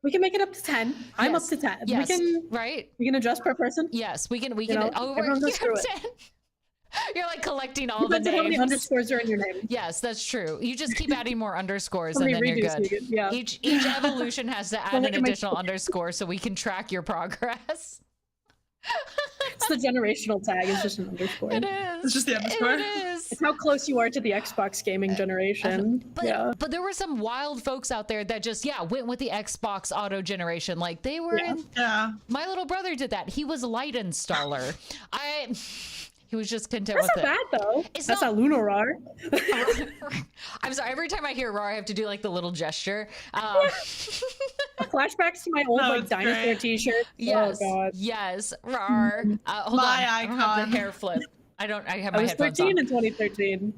[SPEAKER 3] We can make it up to 10. I'm up to 10.
[SPEAKER 1] Yes.
[SPEAKER 3] We can adjust per person.
[SPEAKER 1] Yes, we can.
[SPEAKER 3] everyone goes through it.
[SPEAKER 1] You're like collecting all the
[SPEAKER 3] Depends on how many
[SPEAKER 1] names.
[SPEAKER 3] underscores are in your name.
[SPEAKER 1] Yes, that's true. You just keep adding more underscores
[SPEAKER 3] How
[SPEAKER 1] and
[SPEAKER 3] many
[SPEAKER 1] then you're
[SPEAKER 3] redos
[SPEAKER 1] good.
[SPEAKER 3] Yeah.
[SPEAKER 1] Each evolution has to add
[SPEAKER 3] Don't
[SPEAKER 1] an
[SPEAKER 3] look at my
[SPEAKER 1] additional underscore so we can track your progress.
[SPEAKER 3] It's the generational tag. It's just an underscore.
[SPEAKER 1] It is.
[SPEAKER 2] It's just the underscore.
[SPEAKER 1] It is.
[SPEAKER 3] It's how close you are to the Xbox gaming generation.
[SPEAKER 1] But there were some wild folks out there that just went with the Xbox auto generation. Like they were in.
[SPEAKER 2] Yeah.
[SPEAKER 1] My little brother did that. He was a light installer. He was just content
[SPEAKER 3] That's
[SPEAKER 1] with
[SPEAKER 3] not
[SPEAKER 1] it.
[SPEAKER 3] bad though.
[SPEAKER 1] It's
[SPEAKER 3] That's not Lunarar.
[SPEAKER 1] I'm sorry. Every time I hear RAR, I have to do like the little gesture.
[SPEAKER 3] Flashbacks to my old like
[SPEAKER 2] it's
[SPEAKER 3] dinosaur
[SPEAKER 2] great.
[SPEAKER 3] T-shirt.
[SPEAKER 1] Yes.
[SPEAKER 3] Oh god.
[SPEAKER 1] Yes. RAR. Hold
[SPEAKER 2] My
[SPEAKER 1] on. I don't have
[SPEAKER 2] icon.
[SPEAKER 1] the hair flip. I have
[SPEAKER 3] I
[SPEAKER 1] my
[SPEAKER 3] was
[SPEAKER 1] headphones
[SPEAKER 3] 13
[SPEAKER 1] on.
[SPEAKER 3] in 2013.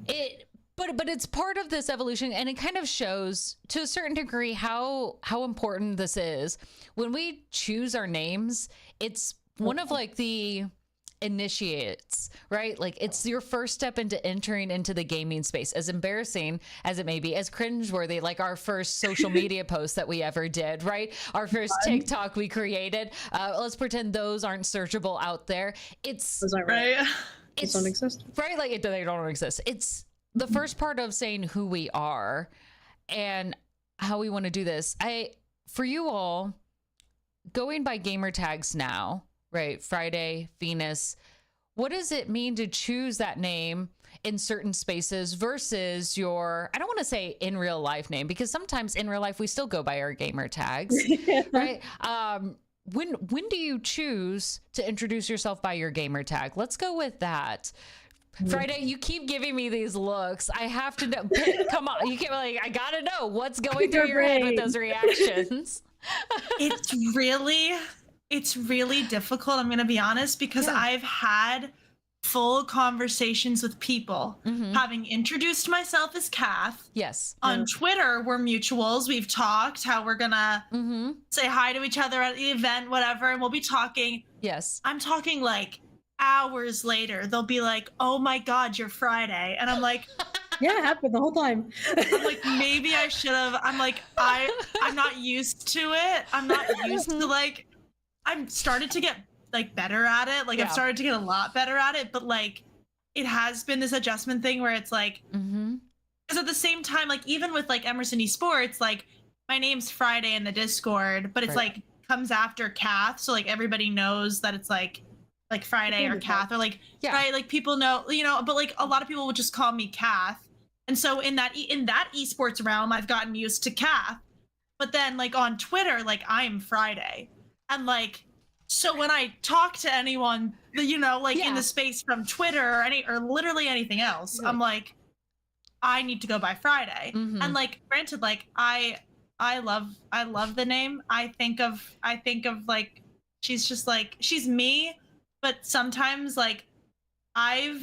[SPEAKER 1] But it's part of this evolution, and it kind of shows to a certain degree how important this is. When we choose our names, it's one of like the initiates, right? Like it's your first step into entering into the gaming space, as embarrassing as it may be, as cringeworthy, like our first social media post that we ever did, right? Our first TikTok we created. Let's pretend those aren't searchable out there.
[SPEAKER 3] Those aren't right.
[SPEAKER 2] Right.
[SPEAKER 3] Those don't exist.
[SPEAKER 1] Right? Like they don't exist. It's the first part of saying who we are and how we want to do this. For you all, going by gamer tags now, right? Friday, Venus. What does it mean to choose that name in certain spaces versus your, I don't want to say in real life name, because sometimes in real life we still go by our gamer tags, right? When do you choose to introduce yourself by your gamer tag? Let's go with that. Friday, you keep giving me these looks. I have to know. Come on, you can't like. I gotta know what's going through your head with those reactions.
[SPEAKER 2] It's really difficult. I'm gonna be honest because I've had full conversations with people, having introduced myself as Kath.
[SPEAKER 1] Yes.
[SPEAKER 2] On Twitter, we're mutuals. We've talked how we're gonna say hi to each other at the event, whatever, and we'll be talking.
[SPEAKER 1] Yes.
[SPEAKER 2] I'm talking like hours later. They'll be like, "Oh my God, you're Friday," and I'm like.
[SPEAKER 3] Yeah, it happened the whole time.
[SPEAKER 2] I'm like, maybe I should have. I'm like, I'm not used to it. I'm not used to like. I'm started to get like better at it. Like I've started to get a lot better at it. But like, it has been this adjustment thing where it's like, because at the same time, like even with like Emerson Esports, like my name's Friday in the Discord, but it's like comes after Kath, so like everybody knows that it's like Friday or Kath or like right, like people know, you know. But like a lot of people would just call me Kath. And so in that esports realm, I've gotten used to Kath, but then like on Twitter, like I'm Friday, and like so when I talk to anyone, you know, like in the space from Twitter or literally anything else, I'm like, I need to go by Friday, and like granted, like I love the name. I think of like she's just like she's me, but sometimes like I've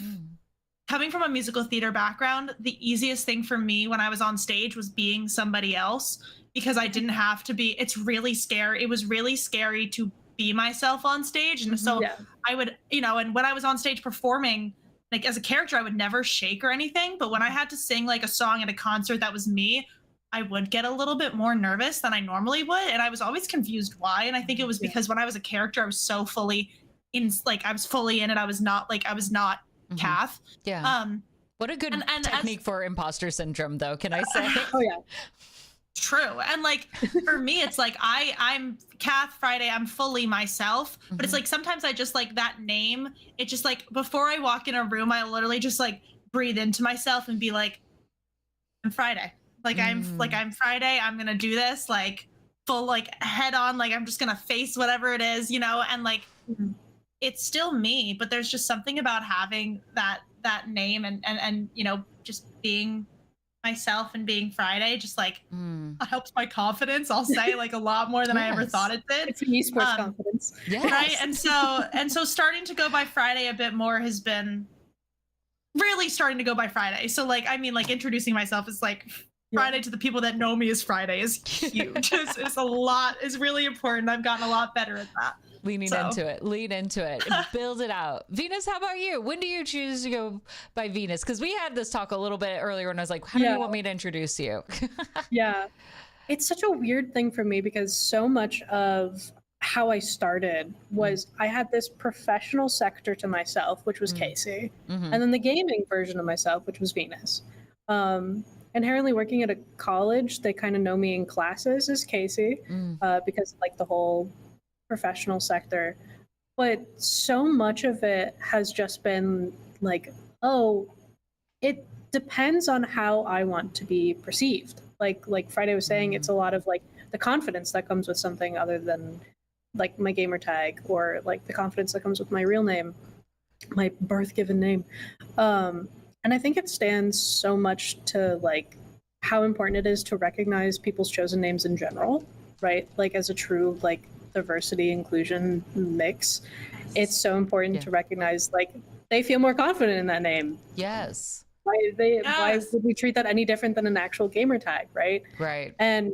[SPEAKER 2] coming from a musical theater background, the easiest thing for me when I was on stage was being somebody else because I didn't have to be. It's really scary. It was really scary to be myself on stage. And so I would, and when I was on stage performing, like as a character, I would never shake or anything. But when I had to sing like a song at a concert that was me, I would get a little bit more nervous than I normally would. And I was always confused why. And I think it was because when I was a character, I was so fully I was fully in it. I was not Kath.
[SPEAKER 1] Yeah. What a good technique for imposter syndrome, though, can I say?
[SPEAKER 3] Oh, yeah.
[SPEAKER 2] True. And like for me, it's like I'm Kath Friday, I'm fully myself. But it's like sometimes I just like that name. It just like before I walk in a room, I literally just like breathe into myself and be like, I'm Friday. Like I'm Friday, I'm gonna do this, like full like head on, like I'm just gonna face whatever it is, and like it's still me, but there's just something about having that name and just being myself and being Friday just like helps my confidence, I'll say, like a lot more than I ever thought it did.
[SPEAKER 3] It's an esports confidence.
[SPEAKER 1] Yes.
[SPEAKER 2] Right. And so starting to go by Friday a bit more has been really starting to go by Friday. So like introducing myself is like Friday to the people that know me as Friday is huge. It's a lot, is really important. I've gotten a lot better at that.
[SPEAKER 1] Lean into it, build it out. Venus, how about you? When do you choose to go by Venus? Because we had this talk a little bit earlier and I was like, how do you want me to introduce you?
[SPEAKER 3] Yeah, it's such a weird thing for me because so much of how I started was I had this professional sector to myself, which was Casey, and then the gaming version of myself, which was Venus. Inherently working at a college, they kind of know me in classes as Casey because like the whole professional sector, but so much of it has just been like, oh, it depends on how I want to be perceived. Like Friday was saying, it's a lot of like the confidence that comes with something other than like my gamer tag or like the confidence that comes with my real name, my birth given name. And I think it stands so much to like how important it is to recognize people's chosen names in general, right? Like as a true like diversity inclusion mix, it's so important to recognize like they feel more confident in that name.
[SPEAKER 1] Yes.
[SPEAKER 3] Why would we treat that any different than an actual gamer tag, right?
[SPEAKER 1] Right.
[SPEAKER 3] And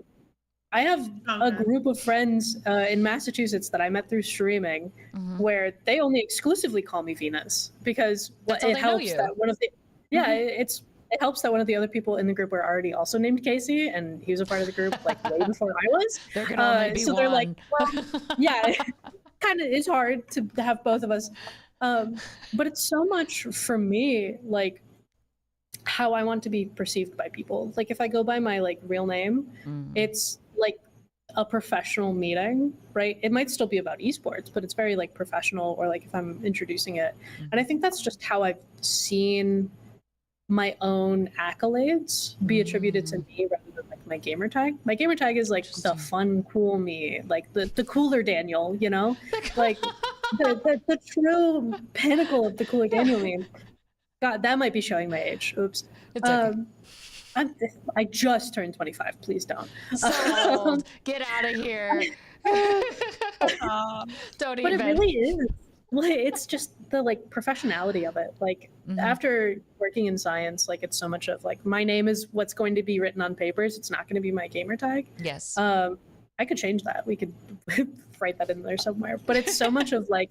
[SPEAKER 3] I have a group of friends in Massachusetts that I met through streaming where they only exclusively call me Venus because it helps that one of the it helps that one of the other people in the group were already also named Casey, and he was a part of the group like way before I was.
[SPEAKER 1] There can only be
[SPEAKER 3] so
[SPEAKER 1] one.
[SPEAKER 3] They're like, well, yeah, kind of is hard to have both of us. But it's so much for me, like how I want to be perceived by people. Like if I go by my like real name, it's like a professional meeting, right? It might still be about esports, but it's very like professional, or like if I'm introducing it. And I think that's just how I've seen my own accolades be attributed to me rather than like my gamer tag. My gamer tag is like the fun, cool me, like the cooler Daniel, like the true pinnacle of the cooler Daniel meme. God, that might be showing my age. Oops.
[SPEAKER 1] It's okay.
[SPEAKER 3] I just turned 25. Please don't.
[SPEAKER 1] So old. Get out of here. Don't even.
[SPEAKER 3] But it really is. Like, it's just the like professionality of it. Like after working in science, like it's so much of like my name is what's going to be written on papers. It's not going to be my gamer tag.
[SPEAKER 1] Yes.
[SPEAKER 3] I could change that. We could write that in there somewhere. But it's so much of like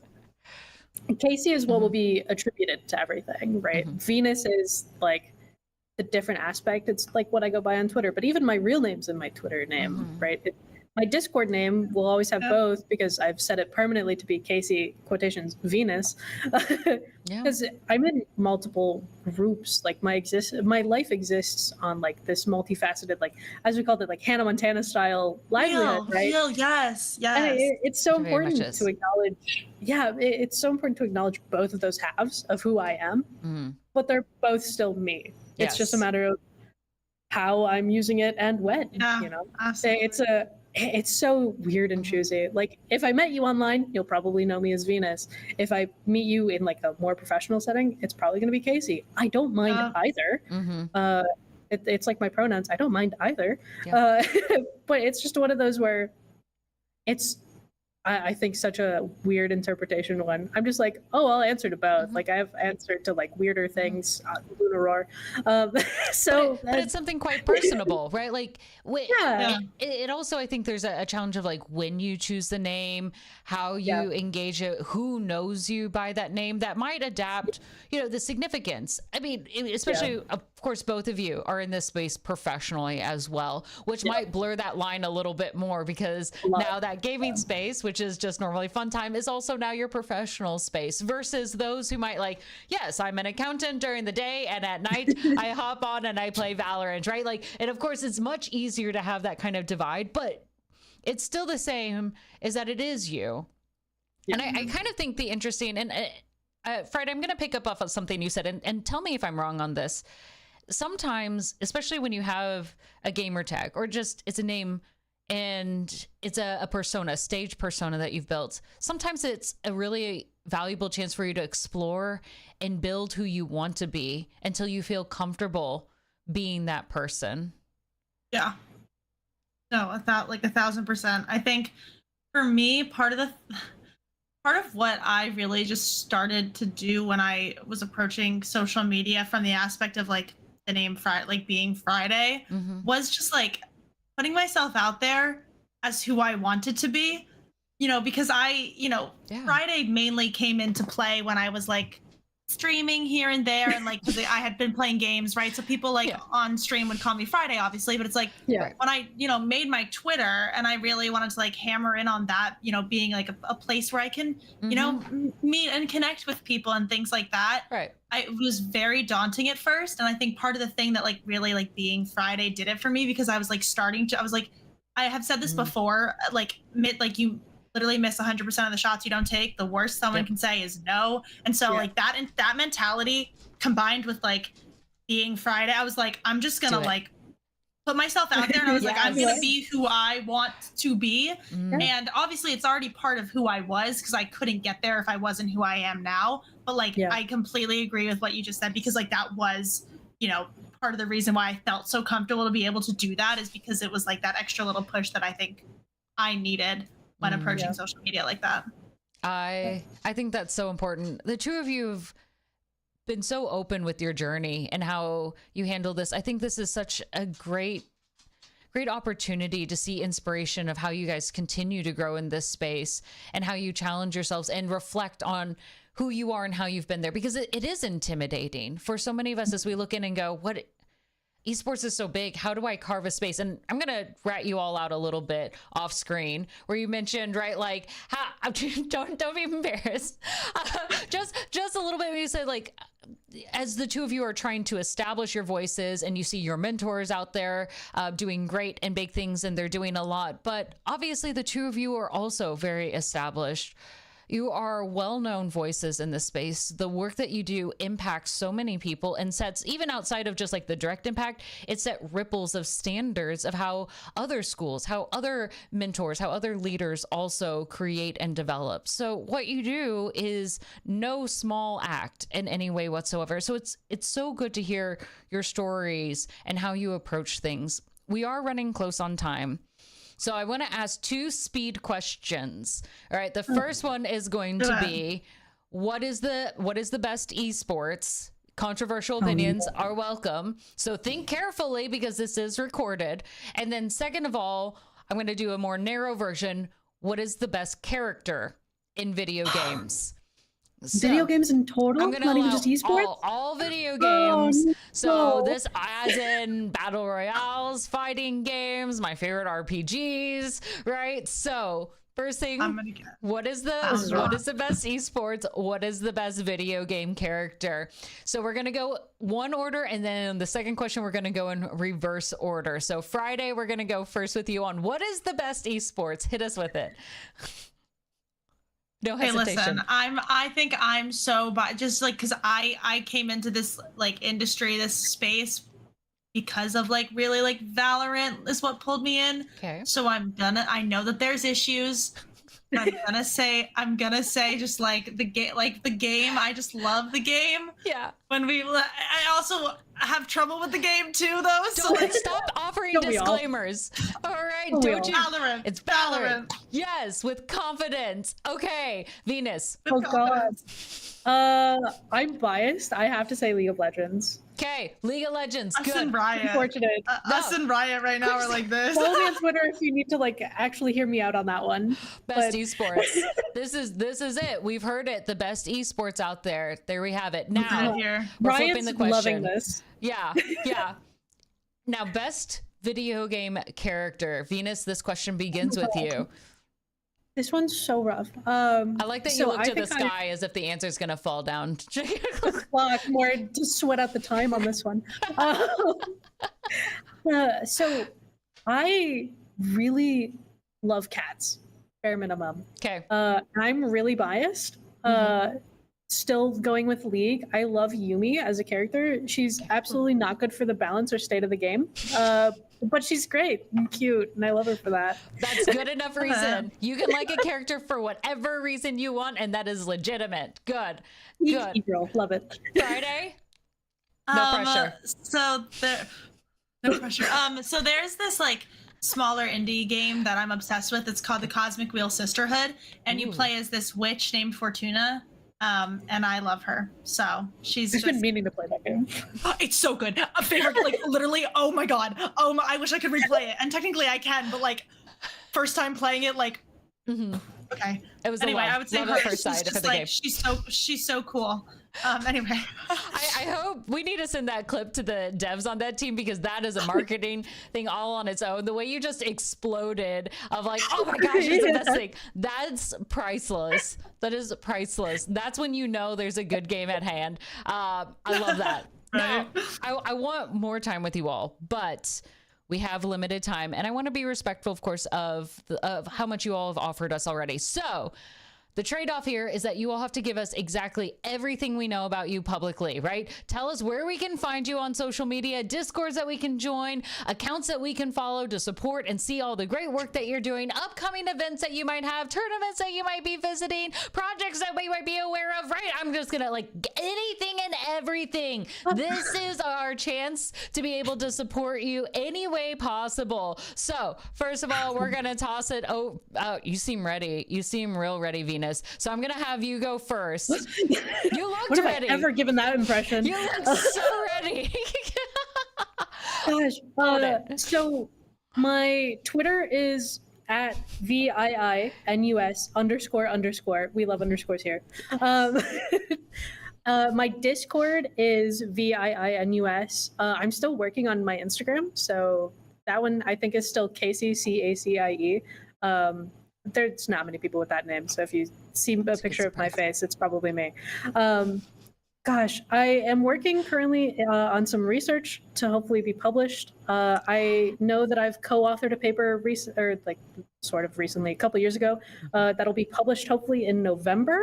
[SPEAKER 3] Casey is what will be attributed to everything, right? Venus is like the different aspect. It's like what I go by on Twitter. But even my real name's in my Twitter name, right? My Discord name will always have both because I've set it permanently to be Casey quotations Venus. Because I'm in multiple groups. Like my life exists on like this multifaceted, like as we called it, like Hannah Montana style livelihood, right?
[SPEAKER 2] Yes.
[SPEAKER 3] And it's so
[SPEAKER 1] Very
[SPEAKER 3] important
[SPEAKER 1] much
[SPEAKER 3] to acknowledge. Yeah, it's so important to acknowledge both of those halves of who I am, but they're both still me. It's just a matter of how I'm using it and when. Absolutely. It's so weird and choosy. Like if I met you online, you'll probably know me as Venus. If I meet you in like a more professional setting, it's probably going to be Casey. I don't mind either. It's like my pronouns. I don't mind either. But it's just one of those where I think such a weird interpretation when I'm just like, oh, I'll answer to both. Like I've answered to like weirder things, Luna Roar. So
[SPEAKER 1] but it's something quite personable, right? Like,
[SPEAKER 3] yeah.
[SPEAKER 1] it also, I think there's a challenge of like when you choose the name, how you engage it, who knows you by that name, that might adapt, you know, the significance. I mean, especially, of course, both of you are in this space professionally as well, which might blur that line a little bit more, because now that gaming space, which is just normally fun time, is also now your professional space, versus those who might like, yes, I'm an accountant during the day and at night I hop on and I play Valorant, right? Like, and of course it's much easier to have that kind of divide, but it's still the same, is that it is you. And I kind of think the interesting, and Fred, I'm going to pick up off of something you said, and tell me if I'm wrong on this. Sometimes, especially when you have a gamer tag, or just it's a name and it's a persona, stage persona that you've built, sometimes it's a really valuable chance for you to explore and build who you want to be until you feel comfortable being that person.
[SPEAKER 2] Yeah. No, I thought like 1,000%. I think for me, part of what I really just started to do when I was approaching social media from the aspect of like the name Friday, like being Friday, was just like putting myself out there as who I wanted to be, you know, because Friday mainly came into play when I was like streaming here and there, and like, because I had been playing games, right? So people like on stream would call me Friday, obviously, but it's like when I, made my Twitter, and I really wanted to like hammer in on that, being like a place where I can, meet and connect with people and things like that.
[SPEAKER 1] Right.
[SPEAKER 2] It was very daunting at first, and I think part of the thing that like really like being Friday did it for me, because I was like I have said this before, like you literally miss 100% of the shots you don't take. The worst someone can say is no. And so like that mentality combined with like being Friday, I was like, I'm just gonna like put myself out there, and I was like, I'm gonna be who I want to be. And obviously it's already part of who I was, because I couldn't get there if I wasn't who I am now. But like I completely agree with what you just said, because like that was, part of the reason why I felt so comfortable to be able to do that, is because it was like that extra little push that I think I needed when approaching social media like that.
[SPEAKER 1] I think that's so important. The two of you have been so open with your journey and how you handle this. I think this is such a great opportunity to see inspiration of how you guys continue to grow in this space, and how you challenge yourselves and reflect on who you are and how you've been there, because it is intimidating for so many of us as we look in and go, what, esports is so big, how do I carve a space? And I'm gonna rat you all out a little bit off screen, where you mentioned, right, like, don't be embarrassed, just a little bit, when you said like, as the two of you are trying to establish your voices, and you see your mentors out there doing great and big things, and they're doing a lot, but obviously the two of you are also very established. You are well-known voices in this space. The work that you do impacts so many people, and sets, even outside of just like the direct impact, it set ripples of standards of how other schools, how other mentors, how other leaders also create and develop. So what you do is no small act in any way whatsoever. So it's so good to hear your stories and how you approach things. We are running close on time, so I want to ask two speed questions. All right. The first one is going to be, what is the best esports? Controversial opinions are welcome. So think carefully, because this is recorded. And then second of all, I'm going to do a more narrow version. What is the best character in video games? So,
[SPEAKER 3] video games in total?
[SPEAKER 1] I'm gonna
[SPEAKER 3] not even just esports?
[SPEAKER 1] all video games.
[SPEAKER 3] No.
[SPEAKER 1] So this, as in battle royales, fighting games, my favorite RPGs, right? So first thing,
[SPEAKER 2] I'm gonna guess.
[SPEAKER 1] what is the best esports? What is the best video game character? So we're gonna go one order, and then the second question we're gonna go in reverse order. So Friday, we're gonna go first with you on what is the best esports. Hit us with it. No hesitation.
[SPEAKER 2] Hey, listen, I think I'm so just like, because I came into this like industry, this space, because of like really like Valorant is what pulled me in.
[SPEAKER 1] Okay.
[SPEAKER 2] So I know that there's issues. I'm gonna say just like the game, I just love the game.
[SPEAKER 1] Yeah.
[SPEAKER 2] When I have trouble with the game too, though. So
[SPEAKER 1] Stop offering
[SPEAKER 3] Don't we all?
[SPEAKER 1] disclaimers. All right,
[SPEAKER 3] Don't we
[SPEAKER 1] don't
[SPEAKER 3] all?
[SPEAKER 1] you?
[SPEAKER 2] Valorant.
[SPEAKER 1] It's Valorant. Yes, with confidence. Okay, Venus.
[SPEAKER 3] Oh God. I'm biased. I have to say League of Legends.
[SPEAKER 1] Okay, League of Legends.
[SPEAKER 2] Us and
[SPEAKER 1] Good.
[SPEAKER 2] Riot.
[SPEAKER 3] Unfortunate.
[SPEAKER 2] Us and Riot right now are like this.
[SPEAKER 3] Follow me on Twitter if you need to like actually hear me out on that one.
[SPEAKER 1] Best
[SPEAKER 3] But-
[SPEAKER 1] esports. This is it. We've heard it. The best esports out there. There we have it.
[SPEAKER 2] Right
[SPEAKER 1] Now
[SPEAKER 2] here.
[SPEAKER 1] we're flipping
[SPEAKER 3] Riot's
[SPEAKER 1] the question.
[SPEAKER 3] loving this.
[SPEAKER 1] Yeah, yeah. Now, best video game character. Venus, this question begins with you.
[SPEAKER 3] This one's so rough.
[SPEAKER 1] I like that you
[SPEAKER 3] so
[SPEAKER 1] look
[SPEAKER 3] I
[SPEAKER 1] to the
[SPEAKER 3] think I-
[SPEAKER 1] sky as if the answer is going to fall down.
[SPEAKER 3] Fuck, more to sweat out the time on this one. So I really love cats, bare minimum.
[SPEAKER 1] Okay.
[SPEAKER 3] I'm really biased. Still going with League. I love Yumi as a character. She's absolutely not good for the balance or state of the game. But she's great and cute, and I love her for that.
[SPEAKER 1] That's good enough reason. You can like a character for whatever reason you want, and that is legitimate. Good. Good.
[SPEAKER 3] Geeky girl, love it.
[SPEAKER 1] Friday? No pressure.
[SPEAKER 2] So there, no pressure. So there's this like smaller indie game that I'm obsessed with. It's called the Cosmic Wheel Sisterhood, and you play as this witch named Fortuna. And I love her. So she's
[SPEAKER 3] I've
[SPEAKER 2] just
[SPEAKER 3] been meaning to play that game.
[SPEAKER 2] it's so good. A favorite, like literally, oh my god. I wish I could replay it. And technically I can, but like first time playing it, like okay.
[SPEAKER 1] It was
[SPEAKER 2] Anyway,
[SPEAKER 1] a love.
[SPEAKER 2] I would say
[SPEAKER 1] Love
[SPEAKER 2] her,
[SPEAKER 1] at first
[SPEAKER 2] she's
[SPEAKER 1] sight for
[SPEAKER 2] just
[SPEAKER 1] the
[SPEAKER 2] like
[SPEAKER 1] game.
[SPEAKER 2] she's so cool. Anyway.
[SPEAKER 1] I hope we need to send that clip to the devs on that team because that is a marketing thing all on its own. The way you just exploded of like, oh my gosh, it's the best thing. That's priceless. That is priceless. That's when you know there's a good game at hand. I love that. Now, I want more time with you all, but we have limited time, and I want to be respectful, of course, of how much you all have offered us already. So the trade-off here is that you all have to give us exactly everything we know about you publicly, right? Tell us where we can find you on social media, Discords that we can join, accounts that we can follow to support and see all the great work that you're doing, upcoming events that you might have, tournaments that you might be visiting, projects that we might be aware of, right? I'm just gonna like anything and everything. This is our chance to be able to support you any way possible. So first of all, we're gonna toss it. Oh, you seem ready. You seem real ready, Venus. So I'm gonna have you go first. You looked
[SPEAKER 3] When have
[SPEAKER 1] ready.
[SPEAKER 3] I ever given that impression?
[SPEAKER 1] You look so ready.
[SPEAKER 3] Gosh. So my Twitter is at VIINUS__. We love underscores here. My Discord is VIINUS. I'm still working on my Instagram, so that one I think is still Casey CACIE. There's not many people with that name, so if you see a picture of my face, it's probably me. Gosh, I am working currently on some research to hopefully be published. I know that I've co-authored a paper sort of recently, a couple years ago, that'll be published hopefully in November.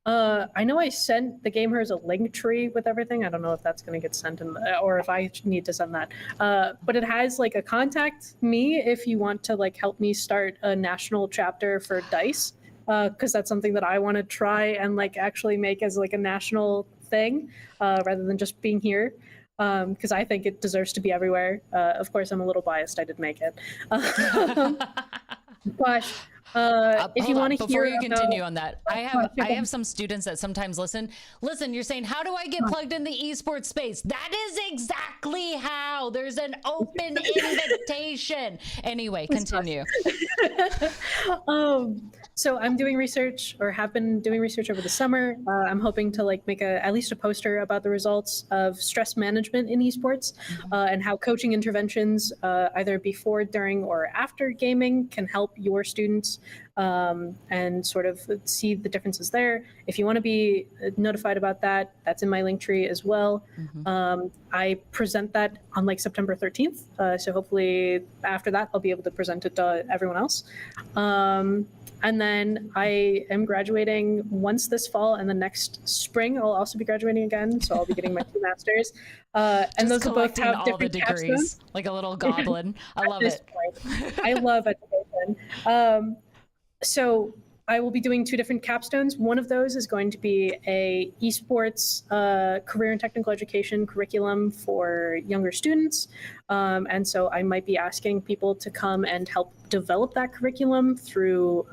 [SPEAKER 3] I know I sent the Gamers a link tree with everything. I don't know if that's going to get sent or if I need to send that. But it has like a contact me if you want to like help me start a national chapter for DICE, because that's something that I want to try and like actually make as like a national thing rather than just being here. Because I think it deserves to be everywhere. Of course, I'm a little biased. I did make it. But if you want to hear
[SPEAKER 1] before you continue
[SPEAKER 3] about-
[SPEAKER 1] on that, I have some students that sometimes listen, you're saying, how do I get plugged in the esports space? That is exactly how. There's an open invitation. Anyway, continue.
[SPEAKER 3] So I'm doing research, or have been doing research over the summer. I'm hoping to like make at least a poster about the results of stress management in esports, and how coaching interventions, either before, during, or after gaming, can help your students, and sort of see the differences there. If you want to be notified about that, that's in my link tree as well. I present that on like September 13th. So hopefully after that, I'll be able to present it to everyone else. And then I am graduating once this fall, and the next spring I'll also be graduating again. So I'll be getting my 2 masters. And those will both have
[SPEAKER 1] all the
[SPEAKER 3] different
[SPEAKER 1] degrees, like a little goblin. I love it.
[SPEAKER 3] I love education. So I will be doing 2 different capstones. One of those is going to be a esports career and technical education curriculum for younger students. And so I might be asking people to come and help develop that curriculum through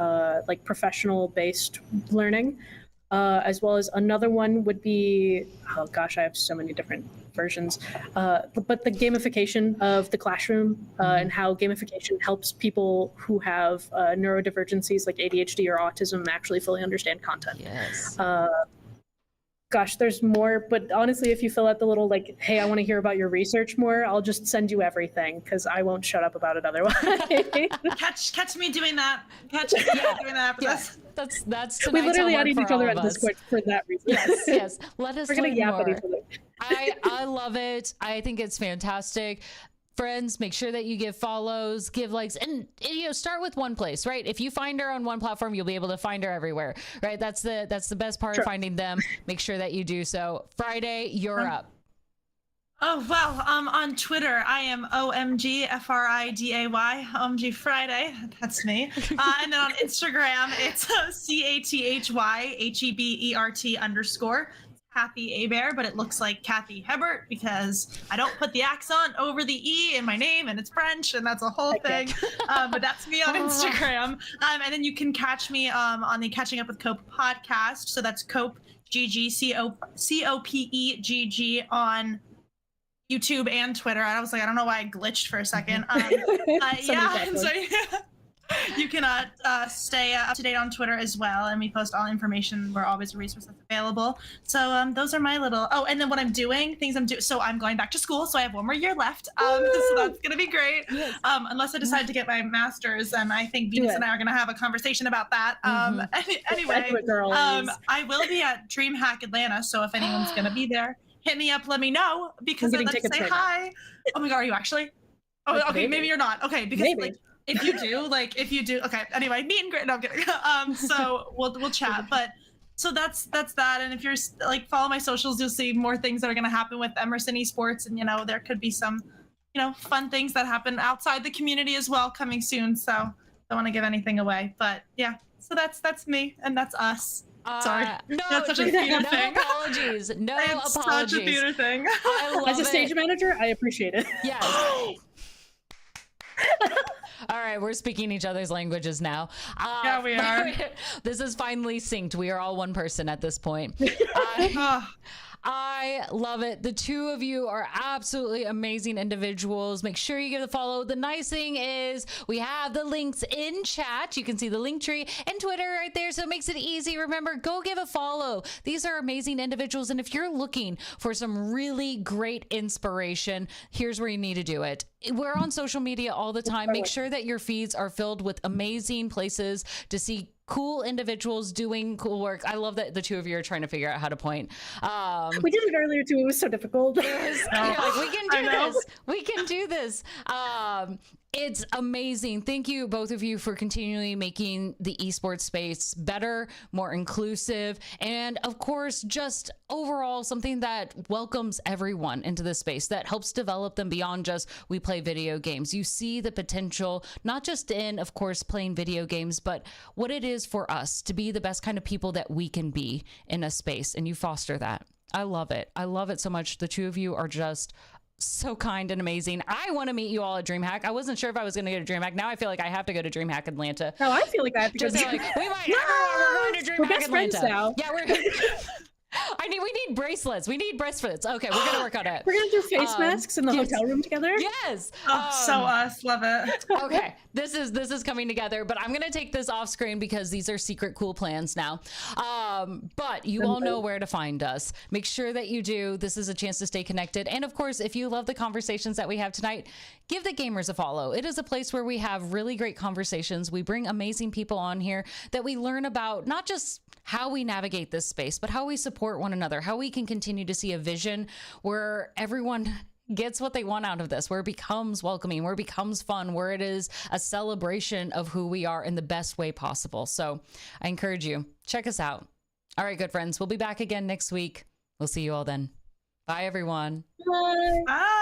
[SPEAKER 3] like professional-based learning. As well as another one would be, oh gosh, I have so many different versions, but the gamification of the classroom and how gamification helps people who have neurodivergencies like ADHD or autism actually fully understand content.
[SPEAKER 1] Yes.
[SPEAKER 3] Gosh, there's more, but honestly, if you fill out the little like, hey, I want to hear about your research more, I'll just send you everything because I won't shut up about it otherwise.
[SPEAKER 2] Catch me doing that. Catch me doing that after this.
[SPEAKER 1] That's tonight's
[SPEAKER 3] We literally
[SPEAKER 1] homework
[SPEAKER 3] added
[SPEAKER 1] for
[SPEAKER 3] each other
[SPEAKER 1] all of
[SPEAKER 3] on
[SPEAKER 1] us.
[SPEAKER 3] Discord for that reason.
[SPEAKER 1] Yes. Let us
[SPEAKER 3] We're gonna
[SPEAKER 1] learn
[SPEAKER 3] yap
[SPEAKER 1] more.
[SPEAKER 3] at each other.
[SPEAKER 1] I love it. I think it's fantastic. Friends, make sure that you give follows, give likes, and start with one place, right? If you find her on one platform, you'll be able to find her everywhere, right? That's the best part of finding them. Make sure that you do so. Friday, you're up.
[SPEAKER 2] Oh, well, on Twitter, I am OMG FRIDAY, OMG Friday. That's me. And then on Instagram, it's CATHYHEBERT_. Kathy Abear, but it looks like Kathy Hebert because I don't put the accent over the E in my name and it's French and that's a whole thing. But that's me on Instagram. And then you can catch me on the Catching Up with Cope podcast. So that's Cope, COPEGG on YouTube and Twitter. I was like, I don't know why I glitched for a second. You can stay up to date on Twitter as well, and we post all information. We're always a resource that's available. So those are my little. Oh, and then what I'm doing, things I'm doing. So I'm going back to school, so I have 1 more year left. So that's gonna be great. Yes. Unless I decide to get my master's, and I think Venus and I are gonna have a conversation about that. Anyway, I will be at DreamHack Atlanta, so if anyone's gonna be there, hit me up. Let me know because I'd love to say hi. Oh my God, are you actually? Oh, okay, maybe you're not. Okay, because like. If you do, okay. Anyway, meet and greet. No, I'm kidding. So we'll chat. But so that's that. And if you're like follow my socials, you'll see more things that are going to happen with Emerson Esports, and there could be some, fun things that happen outside the community as well coming soon. So don't want to give anything away, but yeah. So that's me and that's us. Sorry.
[SPEAKER 1] No,
[SPEAKER 2] that's such a theater thing.
[SPEAKER 1] Apologies. No
[SPEAKER 2] it's
[SPEAKER 1] apologies.
[SPEAKER 2] Such a theater thing.
[SPEAKER 1] I love
[SPEAKER 3] As a stage manager, I appreciate it.
[SPEAKER 1] Yes. All right, we're speaking each other's languages now.
[SPEAKER 2] Yeah, we are.
[SPEAKER 1] This is finally synced. We are all one person at this point. I love it. The two of you are absolutely amazing individuals. Make sure you give a follow. The nice thing is we have the links in chat. You can see the link tree and Twitter right there. So it makes it easy. Remember, go give a follow. These are amazing individuals. And if you're looking for some really great inspiration, here's where you need to do it. We're on social media all the time. Make sure that your feeds are filled with amazing places to see cool individuals doing cool work. I love that the two of you are trying to figure out how to point.
[SPEAKER 3] We did it earlier too. It was so difficult.
[SPEAKER 1] You're like, we can do this. We can do this. It's amazing. Thank you, both of you, for continually making the esports space better, more inclusive, and of course, just overall something that welcomes everyone into the space, that helps develop them beyond just we play video games. You see the potential, not just in, of course, playing video games, but what it is for us to be the best kind of people that we can be in a space, and you foster that. I love it. I love it so much. The two of you are just so kind and amazing. I want to meet you all at DreamHack. I wasn't sure if I was going to go to DreamHack. Now I feel like I have to go to DreamHack Atlanta.
[SPEAKER 3] No, I feel like I have to go to
[SPEAKER 1] DreamHack. We might. We're going to DreamHack Atlanta.
[SPEAKER 3] Now.
[SPEAKER 1] Yeah, we need bracelets. We need bracelets. Okay, we're gonna work on it.
[SPEAKER 3] We're gonna do face masks in the hotel room together.
[SPEAKER 1] Yes.
[SPEAKER 2] So us, love it.
[SPEAKER 1] Okay, this is coming together, but I'm gonna take this off screen because these are secret cool plans now. But you all know where to find us. Make sure that you do. This is a chance to stay connected. And of course, if you love the conversations that we have tonight, give the gamers a follow. It is a place where we have really great conversations. We bring amazing people on here that we learn about not just how we navigate this space, but how we support one another, how we can continue to see a vision where everyone gets what they want out of this, where it becomes welcoming, where it becomes fun, where it is a celebration of who we are in the best way possible. So I encourage you, check us out. All right, good friends, we'll be back again next week. We'll see you all then. Bye, everyone.
[SPEAKER 3] Bye.
[SPEAKER 2] Bye.